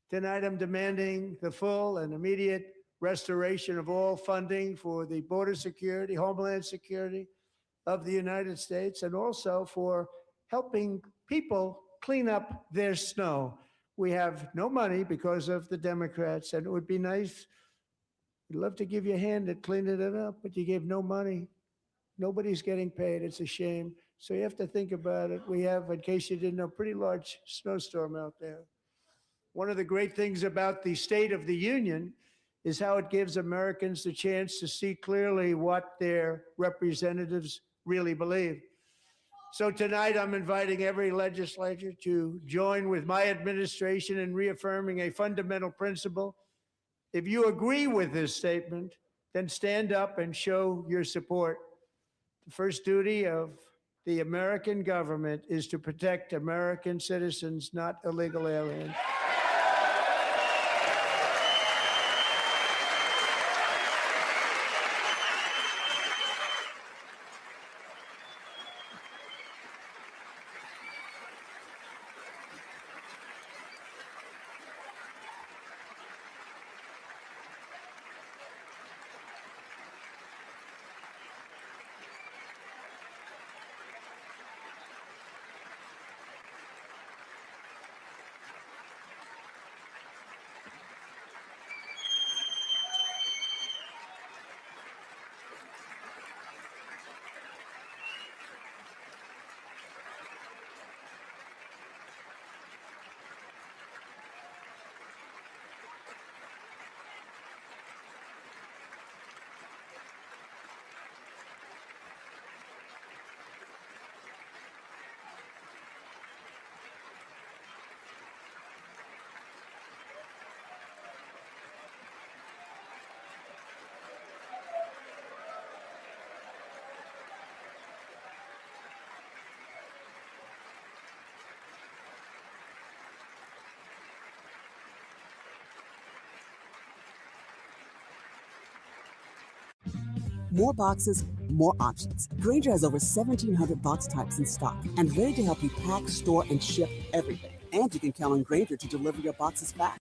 Tonight, I'm demanding the full and immediate restoration of all funding for the border security, homeland security of the United States, and also for helping people clean up their snow. We have no money because of the Democrats, and it would be nice. We'd love to give you a hand at cleaning it up, but you gave no money. Nobody's getting paid. It's a shame. So you have to think about it. We have, in case you didn't know, a pretty large snowstorm out there. One of the great things about the State of the Union is how it gives Americans the chance to see clearly what their representatives really believe. So tonight, I'm inviting every legislator to join with my administration in reaffirming a fundamental principle. If you agree with this statement, then stand up and show your support. The first duty of the American government is to protect American citizens, not illegal aliens. More boxes, more options. Grainger has over 1,700 box types in stock and ready to help you pack, store, and ship everything. And you can count on Grainger to deliver your boxes fast.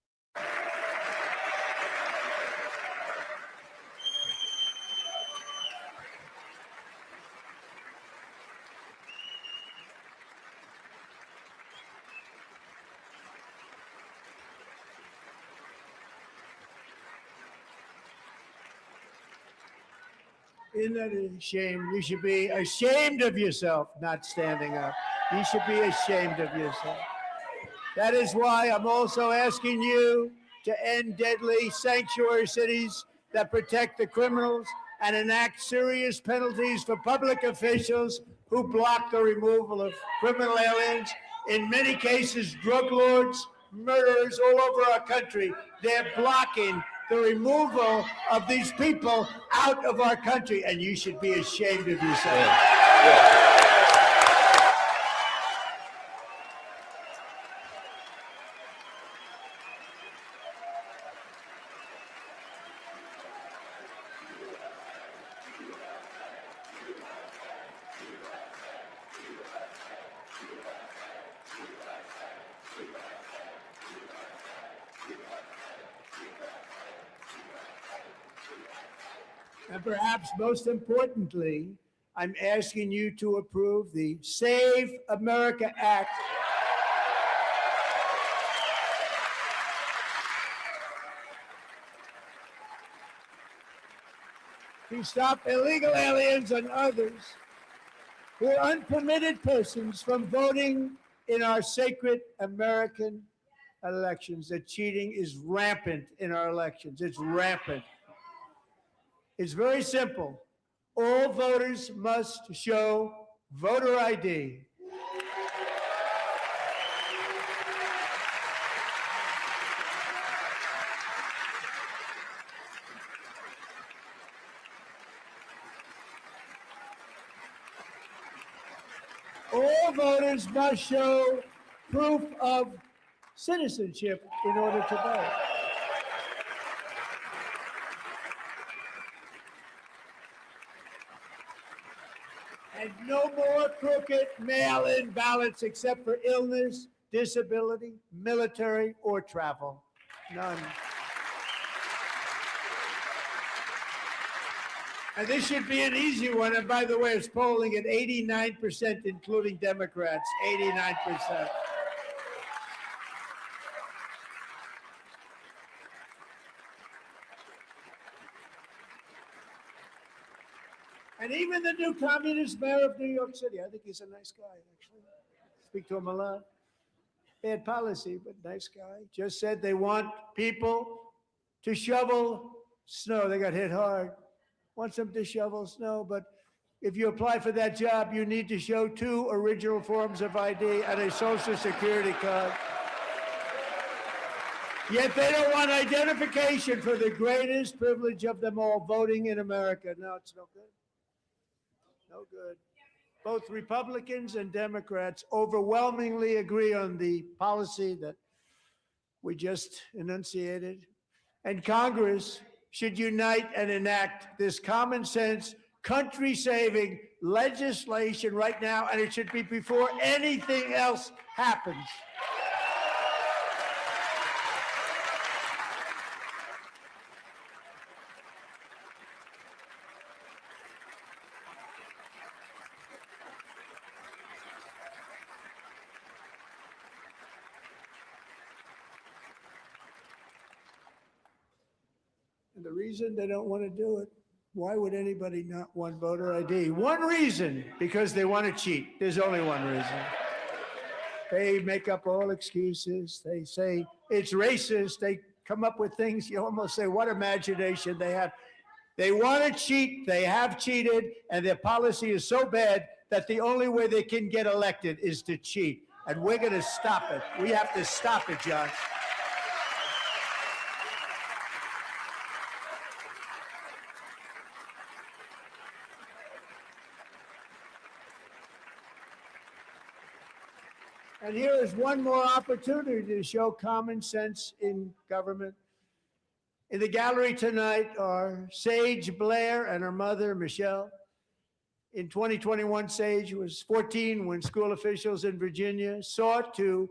Isn't that a shame? You should be ashamed of yourself not standing up. You should be ashamed of yourself. That is why I'm also asking you to end deadly sanctuary cities that protect the criminals and enact serious penalties for public officials who block the removal of criminal aliens. In many cases, drug lords, murderers all over our country, they're blocking the removal of these people out of our country, and you should be ashamed of yourself. And perhaps most importantly, I'm asking you to approve the Save America Act. to stop illegal aliens and others who are unpermitted persons from voting in our sacred American elections. That cheating is rampant in our elections. It's rampant. It's very simple. All voters must show voter ID. All voters must show proof of citizenship in order to vote. And no more crooked mail-in ballots except for illness, disability, military, or travel. None. And this should be an easy one. And by the way, it's polling at 89%, including Democrats, 89%. And even the new communist mayor of New York City, I think he's a nice guy, actually. Speak to him a lot. Bad policy, but nice guy. Just said they want people to shovel snow. They got hit hard. Wants them to shovel snow, but if you apply for that job, you need to show 2 original forms of ID and a Social Security card. Yet they don't want identification for the greatest privilege of them all, voting in America. No, it's no good. No good. Both Republicans and Democrats overwhelmingly agree on the policy that we just enunciated. And Congress should unite and enact this common sense, country-saving legislation right now, and it should be before anything else happens. And the reason they don't want to do it, why would anybody not want voter ID? One reason, because they want to cheat. There's only one reason. They make up all excuses. They say it's racist. They come up with things. You almost say, what imagination they have. They want to cheat. They have cheated. And their policy is so bad that the only way they can get elected is to cheat. And we're going to stop it. We have to stop it, John. And here is one more opportunity to show common sense in government. In the gallery tonight are Sage Blair and her mother, Michelle. In 2021, Sage was 14 when school officials in Virginia sought to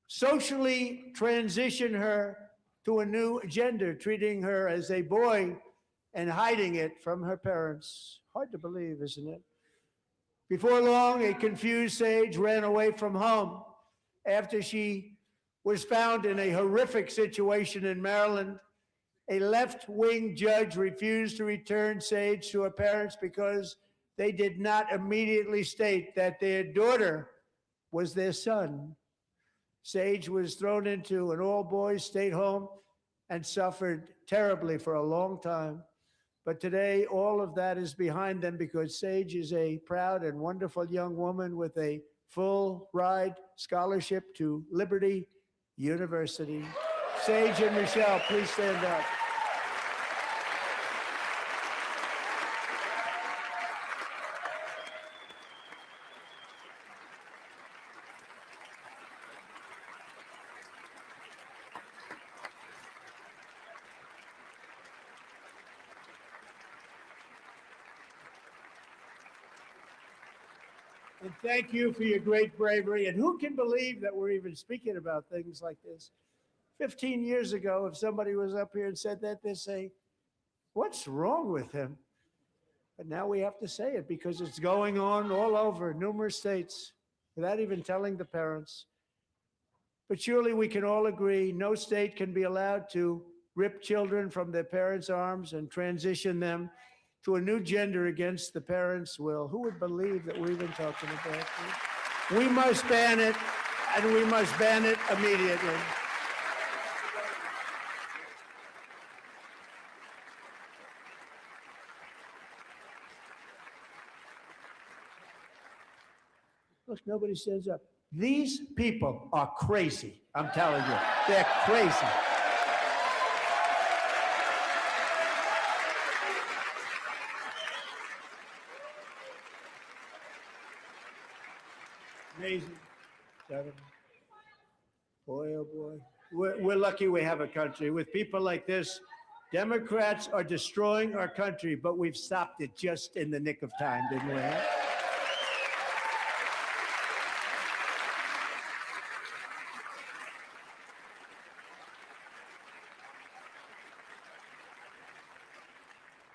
socially transition her to a new gender, treating her as a boy and hiding it from her parents. Hard to believe, isn't it? Before long, a confused Sage ran away from home after she was found in a horrific situation in Maryland. A left-wing judge refused to return Sage to her parents because they did not immediately state that their daughter was their son. Sage was thrown into an all-boys state home and suffered terribly for a long time. But today, all of that is behind them because Sage is a proud and wonderful young woman with a full ride scholarship to Liberty University. Sage and Michelle, please stand up. And thank you for your great bravery. And who can believe that we're even speaking about things like this? 15 years ago, if somebody was up here and said that, they'd say, what's wrong with him? But now we have to say it because it's going on all over numerous states without even telling the parents. But surely we can all agree no state can be allowed to rip children from their parents' arms and transition them to a new gender against the parents' will. Who would believe that we're even talking about this? We must ban it, and we must ban it immediately. Look, nobody stands up. These people are crazy. I'm telling you, they're crazy. Amazing. Boy, oh boy. We're lucky we have a country. With people like this, Democrats are destroying our country, but we've stopped it just in the nick of time, didn't we? Huh?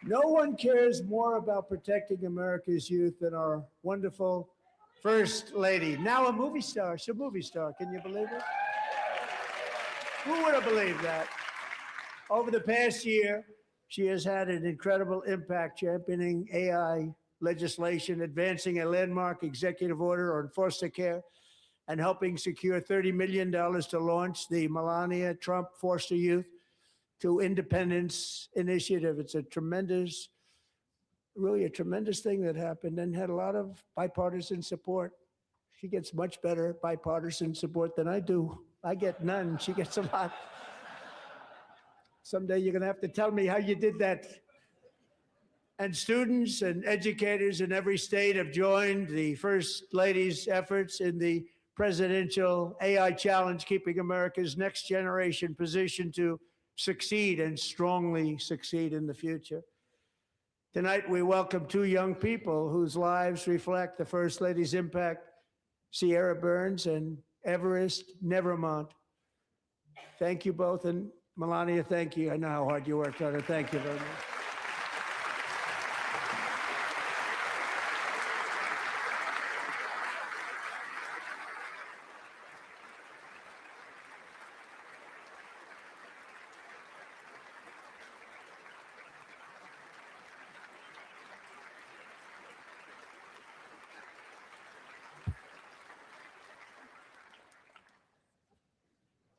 No one cares more about protecting America's youth than our wonderful First Lady, now a movie star. She's a movie star. Can you believe it? Who would have believed that? Over the past year, she has had an incredible impact championing AI legislation, advancing a landmark executive order on foster care, and helping secure $30 million to launch the Melania Trump Foster Youth to Independence Initiative. It's a tremendous, really a tremendous thing that happened and had a lot of bipartisan support. She gets much better bipartisan support than I do. I get none. She gets a lot. Someday you're going to have to tell me how you did that. And students and educators in every state have joined the First Lady's efforts in the presidential AI challenge, keeping America's next generation positioned to succeed and strongly succeed in the future. Tonight, we welcome two young people whose lives reflect the First Lady's impact, Sierra Burns and Everest Nevermont. Thank you both. And Melania, thank you. I know how hard you worked on it. Thank you very much.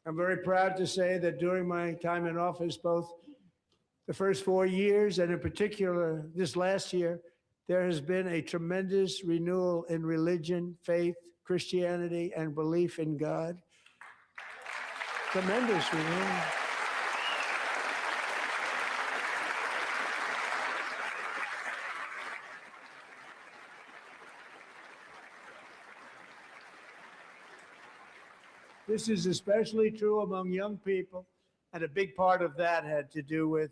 I'm very proud to say that during my time in office, both the first 4 years and in particular this last year, there has been a tremendous renewal in religion, faith, Christianity, and belief in God. Tremendous renewal. This is especially true among young people, and a big part of that had to do with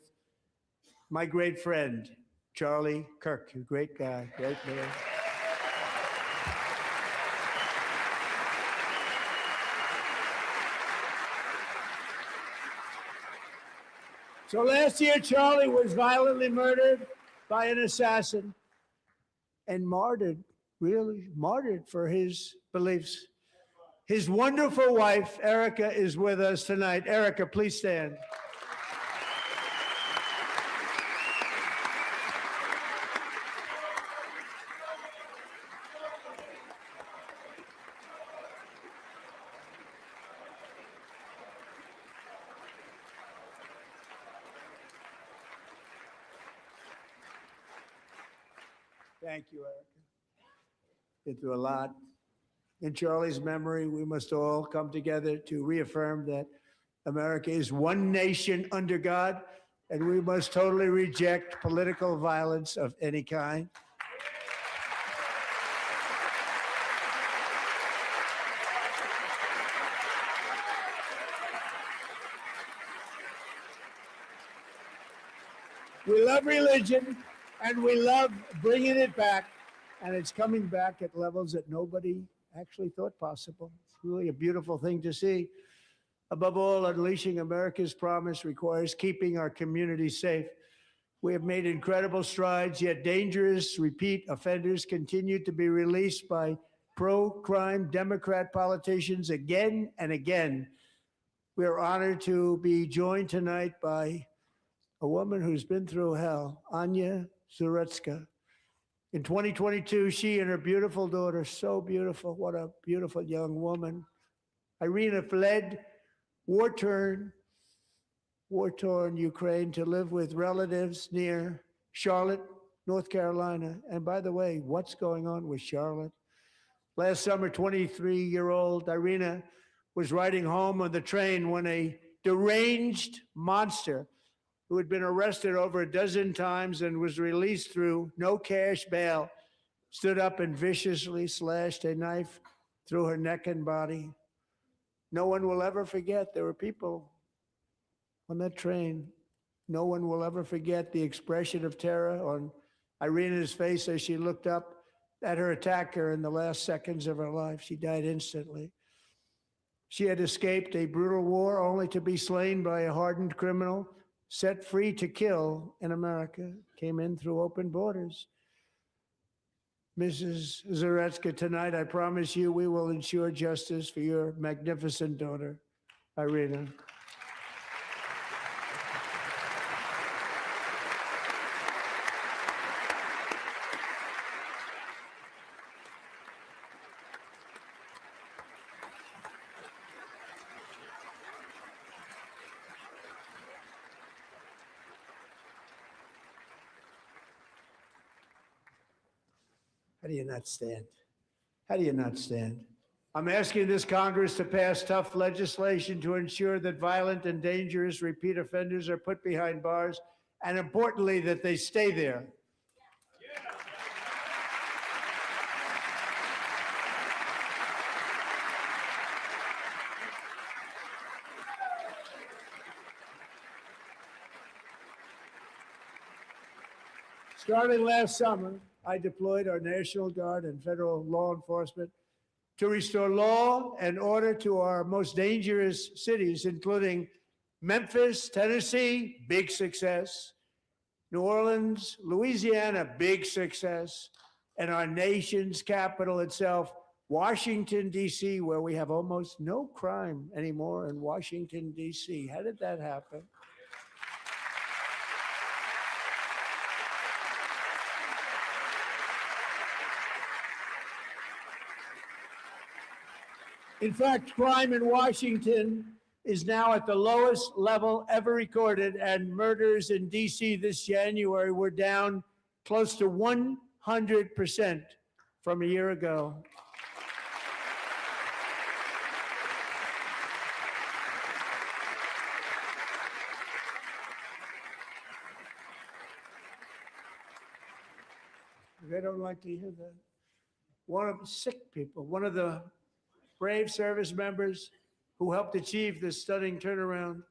my great friend, Charlie Kirk, a great guy, great man. So last year, Charlie was violently murdered by an assassin and martyred, really martyred for his beliefs. His wonderful wife, Erica, is with us tonight. Erica, please stand. Thank you, Erica. Been through a lot. In Charlie's memory, we must all come together to reaffirm that America is one nation under God, and we must totally reject political violence of any kind. We love religion, and we love bringing it back, and it's coming back at levels that nobody actually thought possible. It's really a beautiful thing to see. Above all, unleashing America's promise requires keeping our communities safe. We have made incredible strides, yet dangerous repeat offenders continue to be released by pro-crime Democrat politicians again and again. We are honored to be joined tonight by a woman who's been through hell, Anya Zuretska. In 2022, she and her beautiful daughter, so beautiful, what a beautiful young woman, Irina fled war-torn Ukraine to live with relatives near Charlotte, North Carolina. And by the way, what's going on with Charlotte? Last summer, 23-year-old Irina was riding home on the train when a deranged monster who had been arrested over a dozen times and was released through no cash bail stood up and viciously slashed a knife through her neck and body. No one will ever forget. There were people on that train. No one will ever forget the expression of terror on Irina's face as she looked up at her attacker in the last seconds of her life. She died instantly. She had escaped a brutal war only to be slain by a hardened criminal set free to kill in America, came in through open borders. Mrs. Zuretska, tonight I promise you we will ensure justice for your magnificent daughter, Irina. How do you not stand? How do you not stand? I'm asking this Congress to pass tough legislation to ensure that violent and dangerous repeat offenders are put behind bars, and importantly, that they stay there. Starting last summer, I deployed our National Guard and federal law enforcement to restore law and order to our most dangerous cities, including Memphis, Tennessee, big success, New Orleans, Louisiana, big success, and our nation's capital itself, Washington, D.C., where we have almost no crime anymore in Washington, D.C. How did that happen? In fact, crime in Washington is now at the lowest level ever recorded, and murders in D.C. this January were down close to 100% from a year ago. They don't like to hear that. One of the sick people, one of the brave service members who helped achieve this stunning turnaround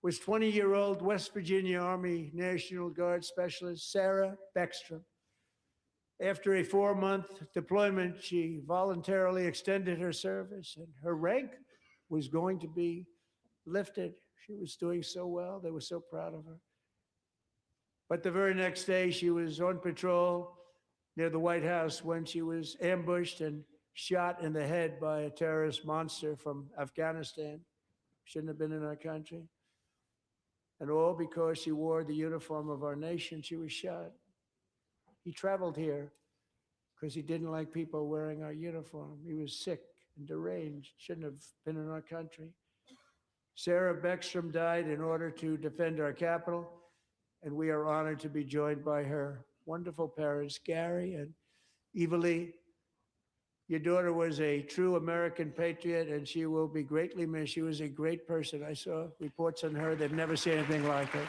was 20-year-old West Virginia Army National Guard Specialist Sarah Beckstrom. After a 4-month deployment, she voluntarily extended her service, and her rank was going to be lifted. She was doing so well. They were so proud of her. But the very next day, she was on patrol near the White House when she was ambushed and shot in the head by a terrorist monster from Afghanistan. Shouldn't have been in our country. And all because she wore the uniform of our nation, she was shot. He traveled here because he didn't like people wearing our uniform. He was sick and deranged, shouldn't have been in our country. Sarah Beckstrom died in order to defend our capital, and we are honored to be joined by her wonderful parents, Gary and Eva Lee. Your daughter was a true American patriot, and she will be greatly missed. She was a great person. I saw reports on her. They've never seen anything like it.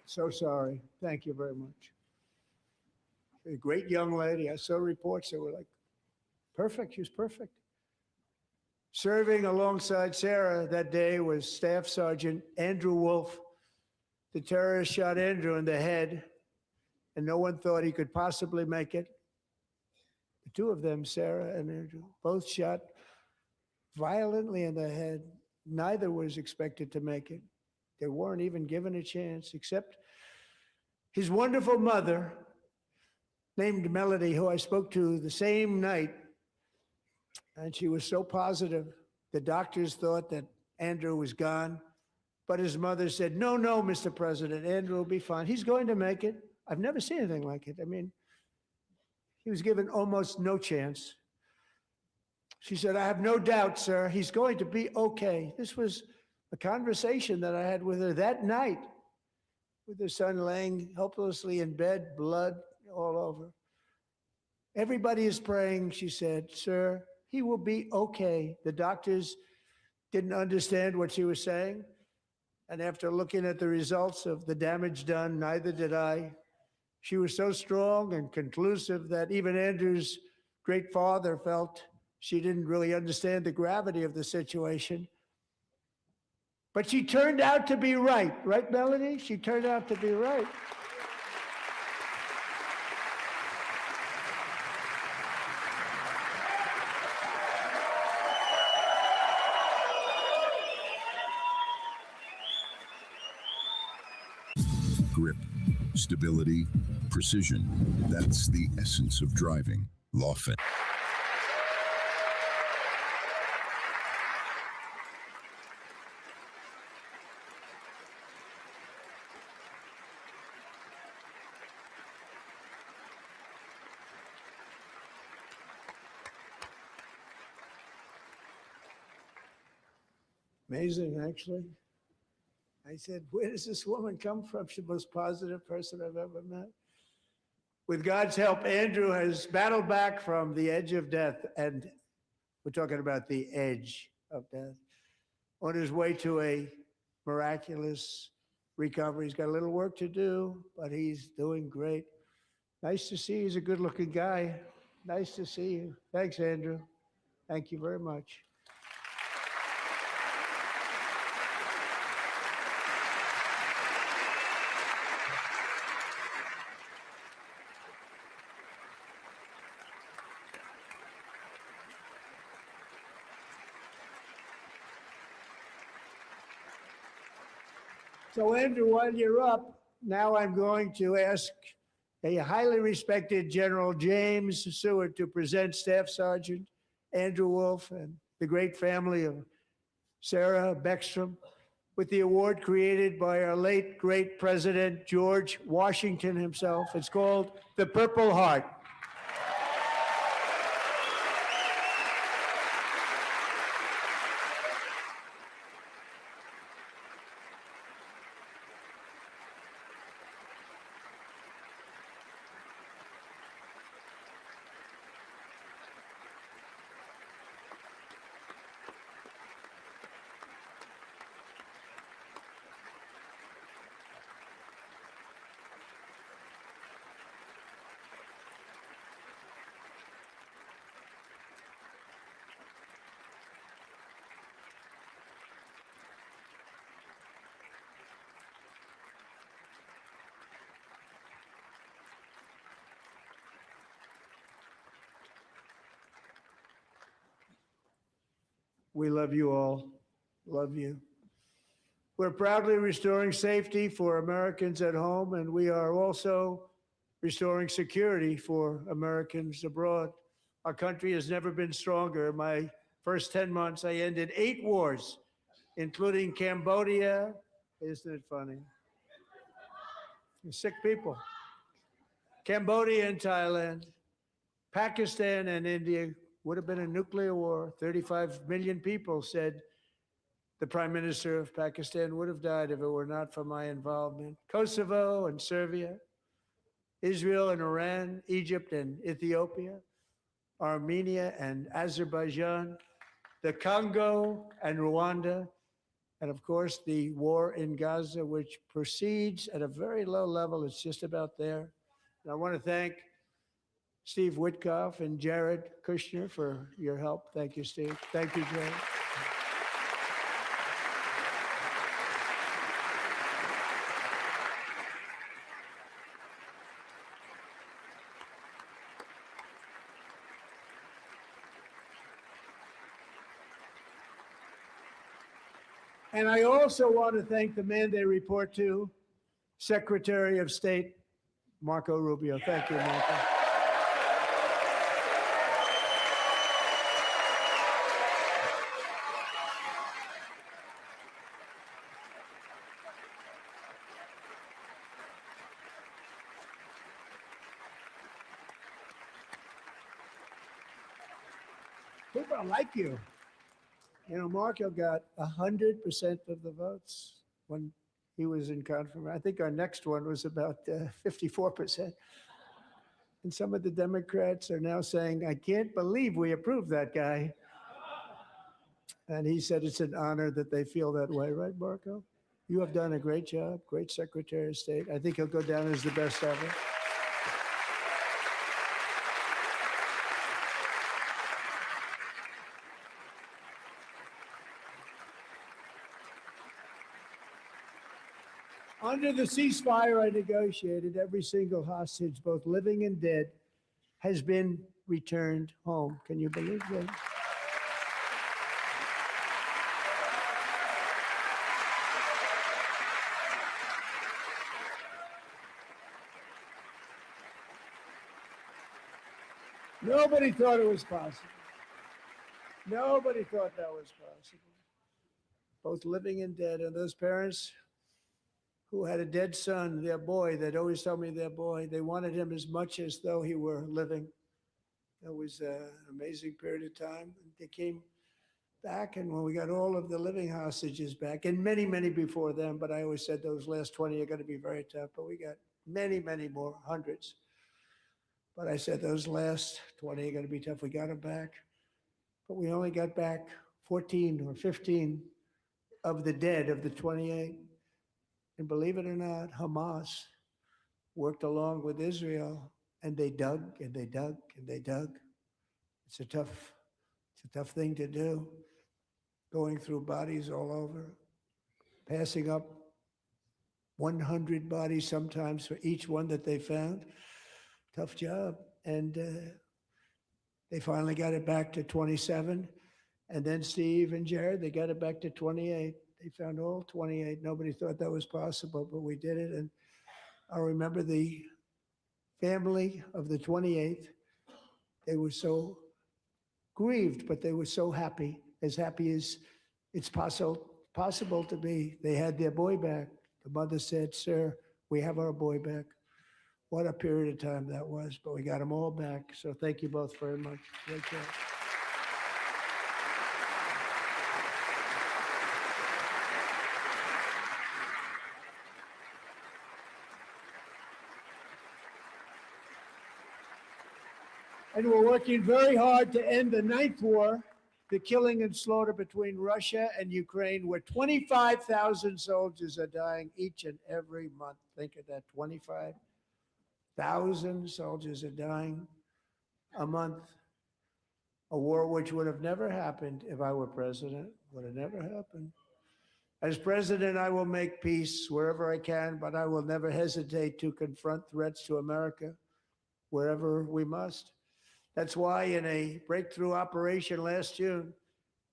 So sorry. Thank you very much. A great young lady. I saw reports that were like, perfect. She was perfect. Serving alongside Sarah that day was Staff Sergeant Andrew Wolf. The terrorist shot Andrew in the head, and no one thought he could possibly make it. The two of them, Sarah and Andrew, both shot violently in the head. Neither was expected to make it. They weren't even given a chance, except his wonderful mother, named Melody, who I spoke to the same night. And she was so positive. The doctors thought that Andrew was gone. But his mother said, no, Mr. President, Andrew will be fine. He's going to make it. I've never seen anything like it. I mean, he was given almost no chance. She said, I have no doubt, sir, he's going to be okay. This was a conversation that I had with her that night, with her son laying helplessly in bed, blood all over. Everybody is praying, she said, sir, he will be okay. The doctors didn't understand what she was saying. And after looking at the results of the damage done, neither did I. She was so strong and conclusive that even Andrew's great father felt she didn't really understand the gravity of the situation. But she turned out to be right. Right, Melanie? She turned out to be right. Grip, stability, precision. That's the essence of driving. Lawfare. Amazing, actually. I said, where does this woman come from? She's the most positive person I've ever met. With God's help, Andrew has battled back from the edge of death, and we're talking about the edge of death, on his way to a miraculous recovery. He's got a little work to do, but he's doing great. Nice to see you. He's a good-looking guy. Nice to see you. Thanks, Andrew. Thank you very much. So, Andrew, while you're up, now I'm going to ask a highly respected General James Seward to present Staff Sergeant Andrew Wolf and the great family of Sarah Beckstrom with the award created by our late, great President George Washington himself. It's called the Purple Heart. We love you all. Love you. We're proudly restoring safety for Americans at home, and we are also restoring security for Americans abroad. Our country has never been stronger. In my first 10 months, I ended 8 wars, including Cambodia. Isn't it funny? Sick people. Cambodia and Thailand, Pakistan and India. Would have been a nuclear war. 35 million people said the Prime Minister of Pakistan would have died if it were not for my involvement. Kosovo and Serbia, Israel and Iran, Egypt and Ethiopia, Armenia and Azerbaijan, the Congo and Rwanda, and of course the war in Gaza, which proceeds at a very low level. It's just about there. And I want to thank Steve Witkoff and Jared Kushner for your help. Thank you, Steve. Thank you, Jared. And I also want to thank the man they report to, Secretary of State Marco Rubio. Thank you, Marco. People like you. You know, Marco got 100% of the votes when he was in confirmation. I think our next one was about 54%. And some of the Democrats are now saying, I can't believe we approved that guy. And he said it's an honor that they feel that way, right, Marco? You have done a great job, great Secretary of State. I think he'll go down as the best ever. Under the ceasefire I negotiated, every single hostage, both living and dead, has been returned home. Can you believe that? Nobody thought it was possible. Nobody thought that was possible. Both living and dead. And those parents who had a dead son, their boy, they'd always tell me their boy, they wanted him as much as though he were living. It was an amazing period of time. They came back, and when we got all of the living hostages back, and many, many before them, but I always said those last 20 are going to be very tough, but we got many, many more, hundreds. But I said those last 20 are going to be tough. We got them back, but we only got back 14 or 15 of the dead of the 28. And believe it or not, Hamas worked along with Israel, and they dug and they dug and they dug. It's a tough thing to do, going through bodies all over, passing up 100 bodies sometimes for each one that they found. Tough job. And they finally got it back to 27. And then Steve and Jared, they got it back to 28. They found all 28. Nobody thought that was possible, but we did it. And I remember the family of the 28th. They were so grieved, but they were so happy as it's possible to be. They had their boy back. The mother said, "Sir, we have our boy back." What a period of time that was, but we got them all back. So thank you both very much. Great job. And we're working very hard to end the ninth war, the killing and slaughter between Russia and Ukraine, where 25,000 soldiers are dying each and every month. Think of that, 25,000 soldiers are dying a month. A war which would have never happened if I were president, would have never happened. As president, I will make peace wherever I can, but I will never hesitate to confront threats to America wherever we must. That's why in a breakthrough operation last June,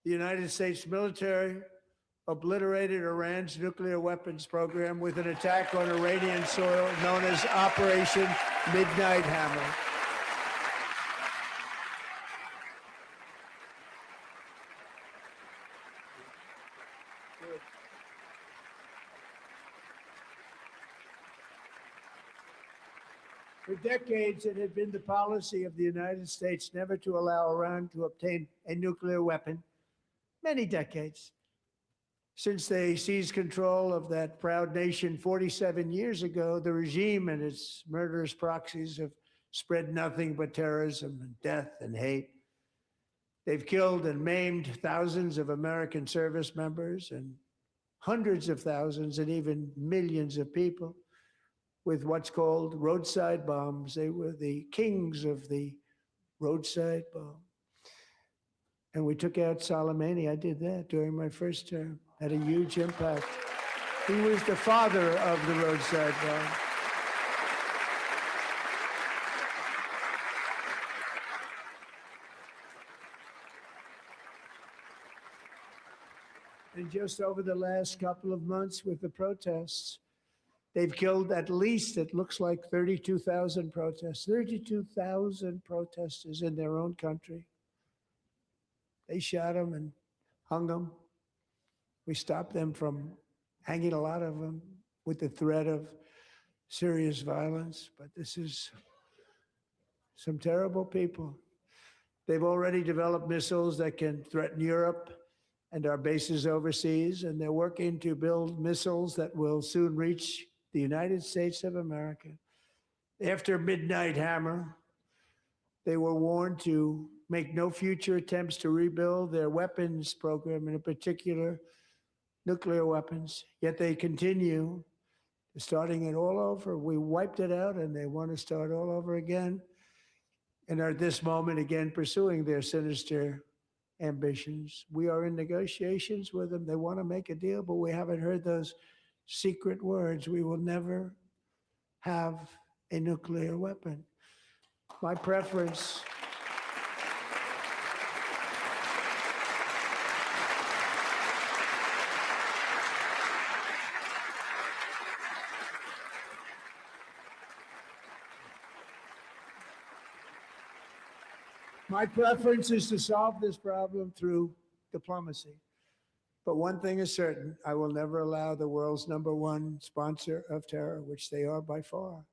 the United States military obliterated Iran's nuclear weapons program with an attack on Iranian soil known as Operation Midnight Hammer. For decades, it had been the policy of the United States never to allow Iran to obtain a nuclear weapon. Many decades. Since they seized control of that proud nation 47 years ago, the regime and its murderous proxies have spread nothing but terrorism and death and hate. They've killed and maimed thousands of American service members and hundreds of thousands and even millions of people with what's called roadside bombs. They were the kings of the roadside bomb. And we took out Soleimani. I did that during my first term. Had a huge impact. He was the father of the roadside bomb. And just over the last couple of months with the protests, they've killed at least, it looks like 32,000 protests, 32,000 protesters in their own country. They shot them and hung them. We stopped them from hanging a lot of them with the threat of serious violence. But this is some terrible people. They've already developed missiles that can threaten Europe and our bases overseas, and they're working to build missiles that will soon reach the United States of America. After Midnight Hammer, they were warned to make no future attempts to rebuild their weapons program, and in particular, nuclear weapons. Yet they continue, starting it all over. We wiped it out, and they want to start all over again, and are at this moment again pursuing their sinister ambitions. We are in negotiations with them. They want to make a deal, but we haven't heard those secret words. We will never have a nuclear weapon. My preference is to solve this problem through diplomacy. But one thing is certain, I will never allow the world's #1 sponsor of terror, which they are by far,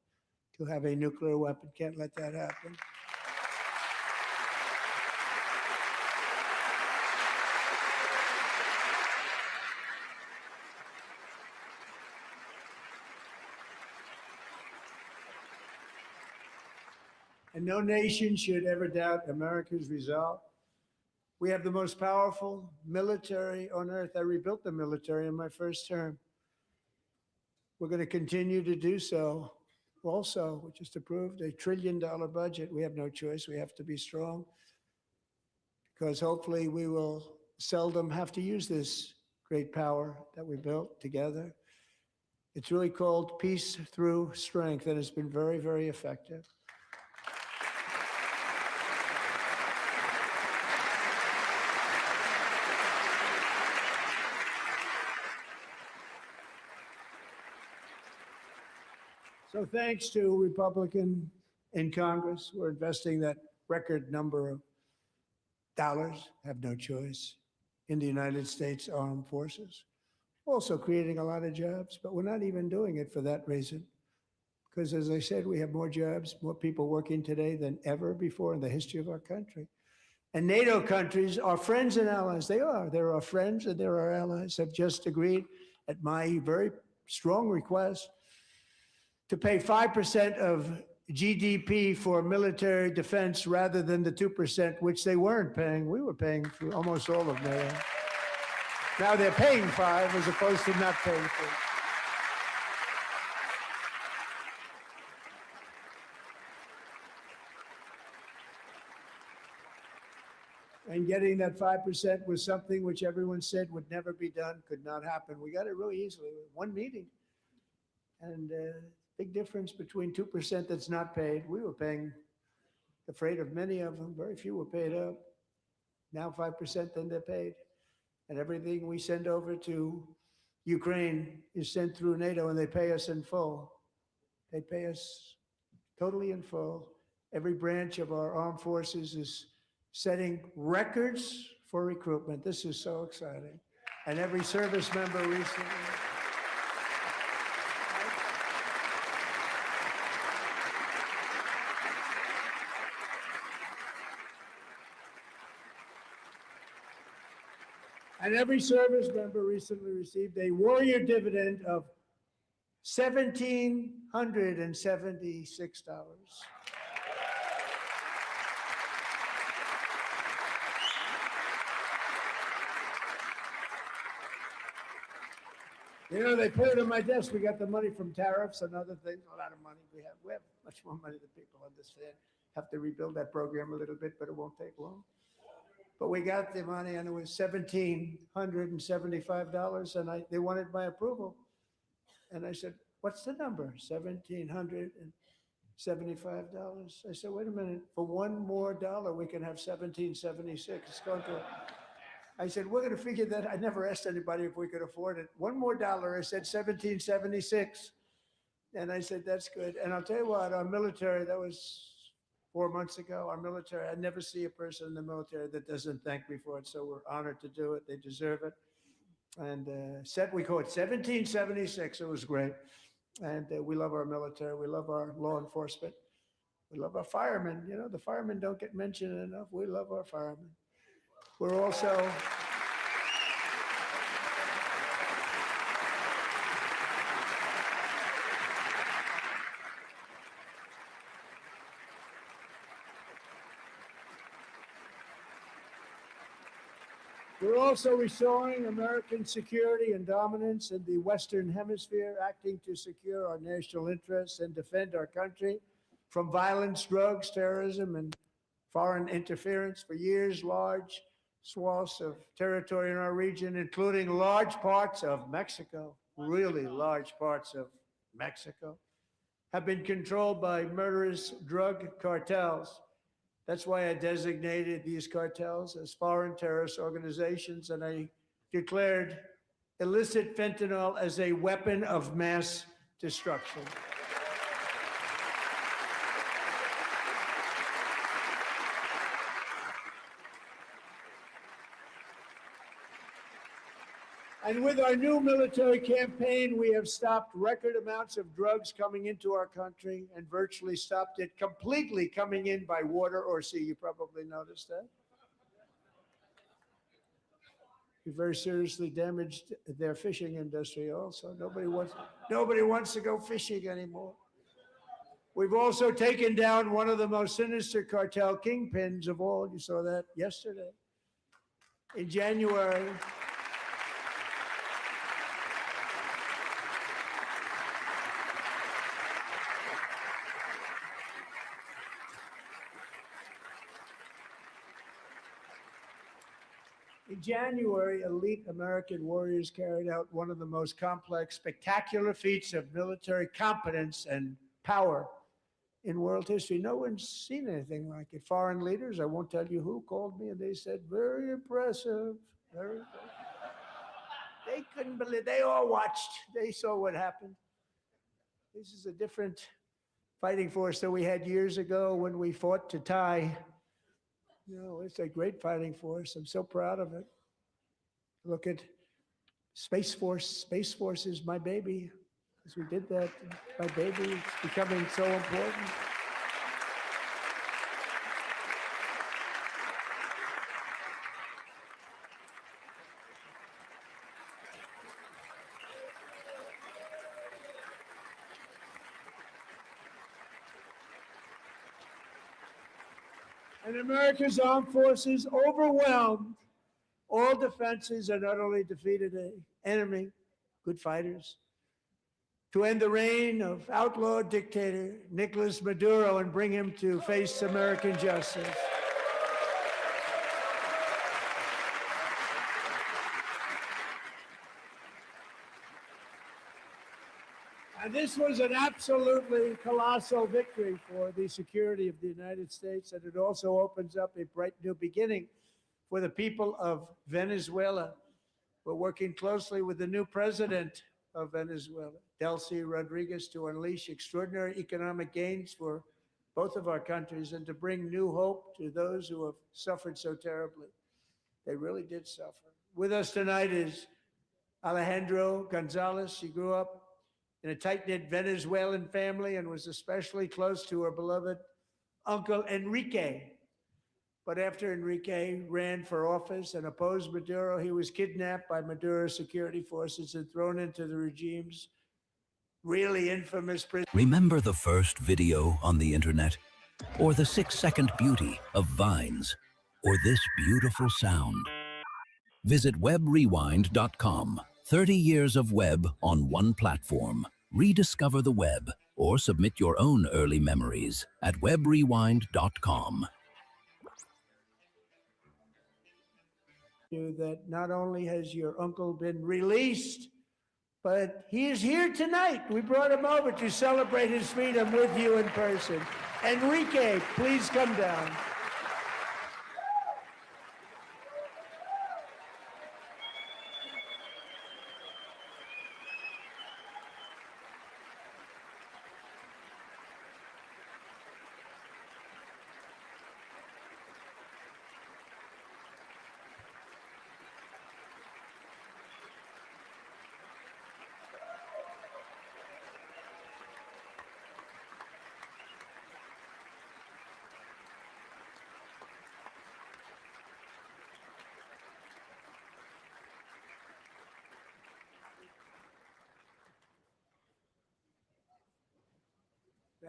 to have a nuclear weapon. Can't let that happen. And no nation should ever doubt America's resolve. We have the most powerful military on earth. I rebuilt the military in my first term. We're going to continue to do so. Also, we just approved a $1 trillion budget. We have no choice. We have to be strong because hopefully we will seldom have to use this great power that we built together. It's really called Peace Through Strength, and it's been very, very effective. So thanks to Republican in Congress, we're investing that record number of dollars, have no choice, in the United States Armed Forces. Also creating a lot of jobs, but we're not even doing it for that reason. Because as I said, we have more jobs, more people working today than ever before in the history of our country. And NATO countries are friends and allies. They are. They're our friends and they're our allies, have just agreed at my very strong request to pay 5% of GDP for military defense rather than the 2%, which they weren't paying. We were paying for almost all of NATO. Now they're paying 5 as opposed to not paying 3. And getting that 5% was something which everyone said would never be done, could not happen. We got it really easily, one meeting. And big difference between 2% that's not paid. We were paying the freight of many of them. Very few were paid up. Now 5%, then they're paid. And everything we send over to Ukraine is sent through NATO, and they pay us in full. They pay us totally in full. Every branch of our armed forces is setting records for recruitment. This is so exciting. And every service member recently. And every service member recently received a warrior dividend of $1,776. You know, they put it on my desk. We got the money from tariffs and other things, a lot of money. We have much more money than people understand. Have to rebuild that program a little bit, but it won't take long. But we got the money, and it was $1,775, and they wanted my approval. And I said, what's the number? $1,775. I said, wait a minute, for $1 more, we can have $1,776. It's going to I said, we're going to figure that. I never asked anybody if we could afford it. $1 more. I said 1776. And I said, that's good. And I'll tell you what, our military, that was 4 months ago, our military, I never see a person in the military that doesn't thank me for it. So we're honored to do it. They deserve it. And we call it 1776. It was great. And we love our military. We love our law enforcement. We love our firemen. You know, the firemen don't get mentioned enough. We love our firemen. We're also restoring American security and dominance in the Western Hemisphere, acting to secure our national interests and defend our country from violence, drugs, terrorism, and foreign interference. For years, large swaths of territory in our region, including large parts of Mexico, really large parts of Mexico, have been controlled by murderous drug cartels. That's why I designated these cartels as foreign terrorist organizations, and I declared illicit fentanyl as a weapon of mass destruction. And with our new military campaign, we have stopped record amounts of drugs coming into our country and virtually stopped it completely coming in by water or sea. You probably noticed that. We very seriously damaged their fishing industry also. Nobody wants to go fishing anymore. We've also taken down one of the most sinister cartel kingpins of all. You saw that yesterday. In January, elite American warriors carried out one of the most complex, spectacular feats of military competence and power in world history. No one's seen anything like it. Foreign leaders, I won't tell you who, called me and they said, very impressive, very impressive. They couldn't believe, they all watched, they saw what happened. This is a different fighting force that we had years ago when we fought to tie. You know, it's a great fighting force. I'm so proud of it. Look at Space Force. Space Force is my baby. Because we did that, my baby. It's becoming so important. And America's armed forces overwhelmed all defenses and utterly defeated an enemy, good fighters, to end the reign of outlaw dictator Nicolas Maduro and bring him to face American justice. And this was an absolutely colossal victory for the security of the United States, and it also opens up a bright new beginning for the people of Venezuela. We're working closely with the new president of Venezuela, Delcy Rodriguez, to unleash extraordinary economic gains for both of our countries and to bring new hope to those who have suffered so terribly. They really did suffer. With us tonight is Alejandro Gonzalez. She grew up in a tight-knit Venezuelan family and was especially close to her beloved uncle Enrique. But after Enrique ran for office and opposed Maduro, he was kidnapped by Maduro's security forces and thrown into the regime's really infamous prison. Remember the first video on the internet? Or the 6-second beauty of Vines? Or this beautiful sound? Visit webrewind.com. 30 years of web on one platform. Rediscover the web or submit your own early memories at webrewind.com. That not only has your uncle been released, but he is here tonight. We brought him over to celebrate his freedom with you in person. Enrique, please come down.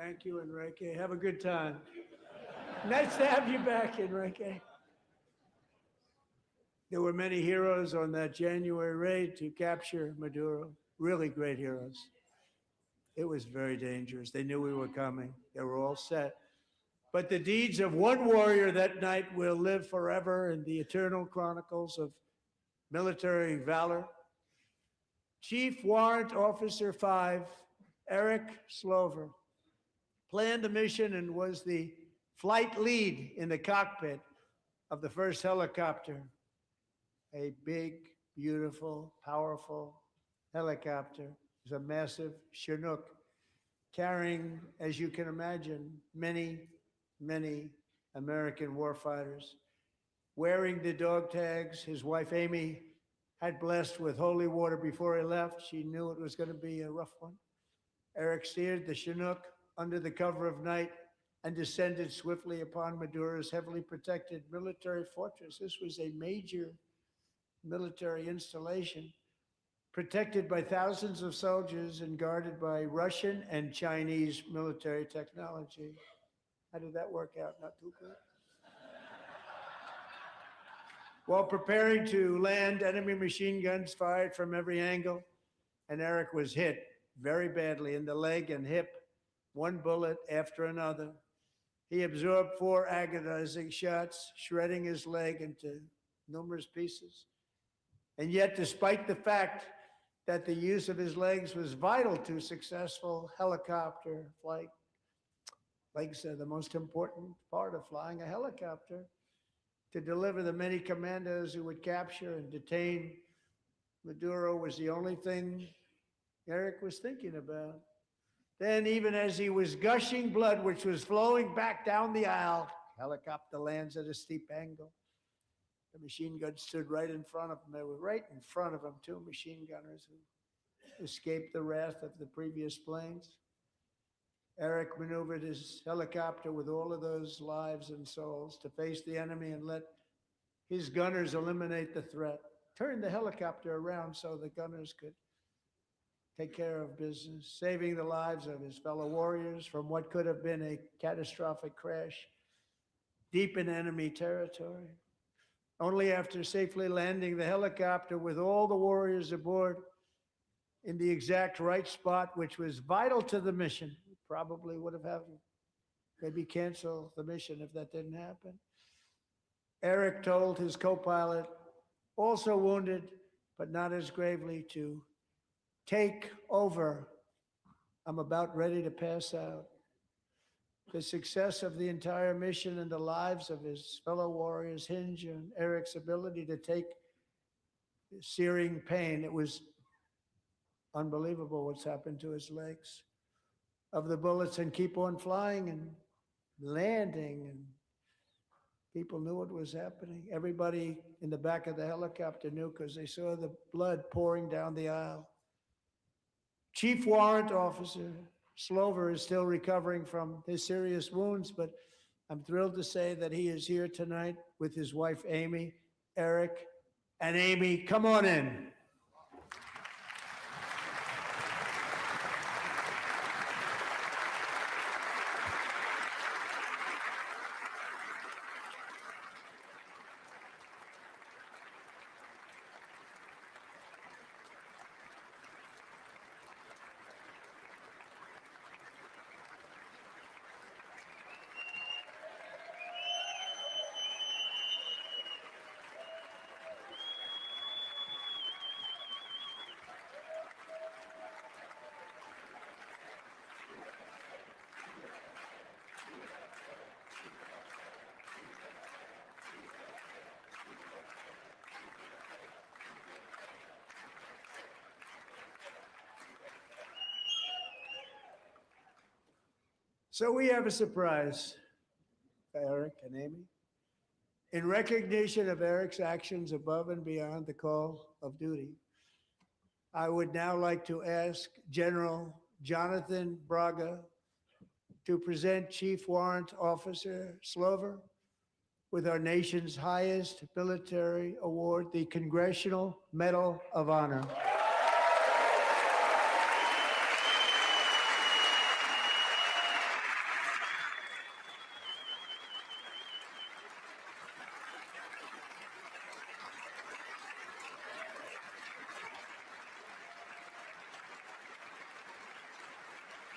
Thank you, Enrique. Have a good time. Nice to have you back, Enrique. There were many heroes on that January raid to capture Maduro, really great heroes. It was very dangerous. They knew we were coming. They were all set. But the deeds of one warrior that night will live forever in the eternal chronicles of military valor. Chief Warrant Officer 5, Eric Slover, planned the mission and was the flight lead in the cockpit of the first helicopter, a big, beautiful, powerful helicopter. It was a massive Chinook carrying, as you can imagine, many, many American warfighters. Wearing the dog tags, his wife Amy had blessed with holy water before he left. She knew it was going to be a rough one. Eric steered the Chinook under the cover of night and descended swiftly upon Maduro's heavily protected military fortress. This was a major military installation, protected by thousands of soldiers and guarded by Russian and Chinese military technology. How did that work out? Not too good. While preparing to land, enemy machine guns fired from every angle, and Eric was hit very badly in the leg and hip, one bullet after another. He absorbed 4 agonizing shots, shredding his leg into numerous pieces. And yet, despite the fact that the use of his legs was vital to successful helicopter flight, legs are the most important part of flying a helicopter, to deliver the many commandos who would capture and detain Maduro was the only thing Eric was thinking about. Then, even as he was gushing blood, which was flowing back down the aisle, helicopter lands at a steep angle. The machine gun stood right in front of him. They were right in front of him, 2 machine gunners who escaped the wrath of the previous planes. Eric maneuvered his helicopter with all of those lives and souls to face the enemy and let his gunners eliminate the threat. Turned the helicopter around so the gunners could take care of business, saving the lives of his fellow warriors from what could have been a catastrophic crash deep in enemy territory. Only after safely landing the helicopter with all the warriors aboard in the exact right spot, which was vital to the mission, probably would have had to maybe cancel the mission if that didn't happen. Eric told his co-pilot, also wounded, but not as gravely, to take over. I'm about ready to pass out. The success of the entire mission and the lives of his fellow warriors hinge on Eric's ability to take searing pain. It was unbelievable what's happened to his legs, of the bullets, and keep on flying and landing, and people knew what was happening. Everybody in the back of the helicopter knew because they saw the blood pouring down the aisle. Chief Warrant Officer Slover is still recovering from his serious wounds, but I'm thrilled to say that he is here tonight with his wife, Amy, Eric, and Amy, come on in. So we have a surprise, Eric and Amy. In recognition of Eric's actions above and beyond the call of duty, I would now like to ask General Jonathan Braga to present Chief Warrant Officer Slover with our nation's highest military award, the Congressional Medal of Honor.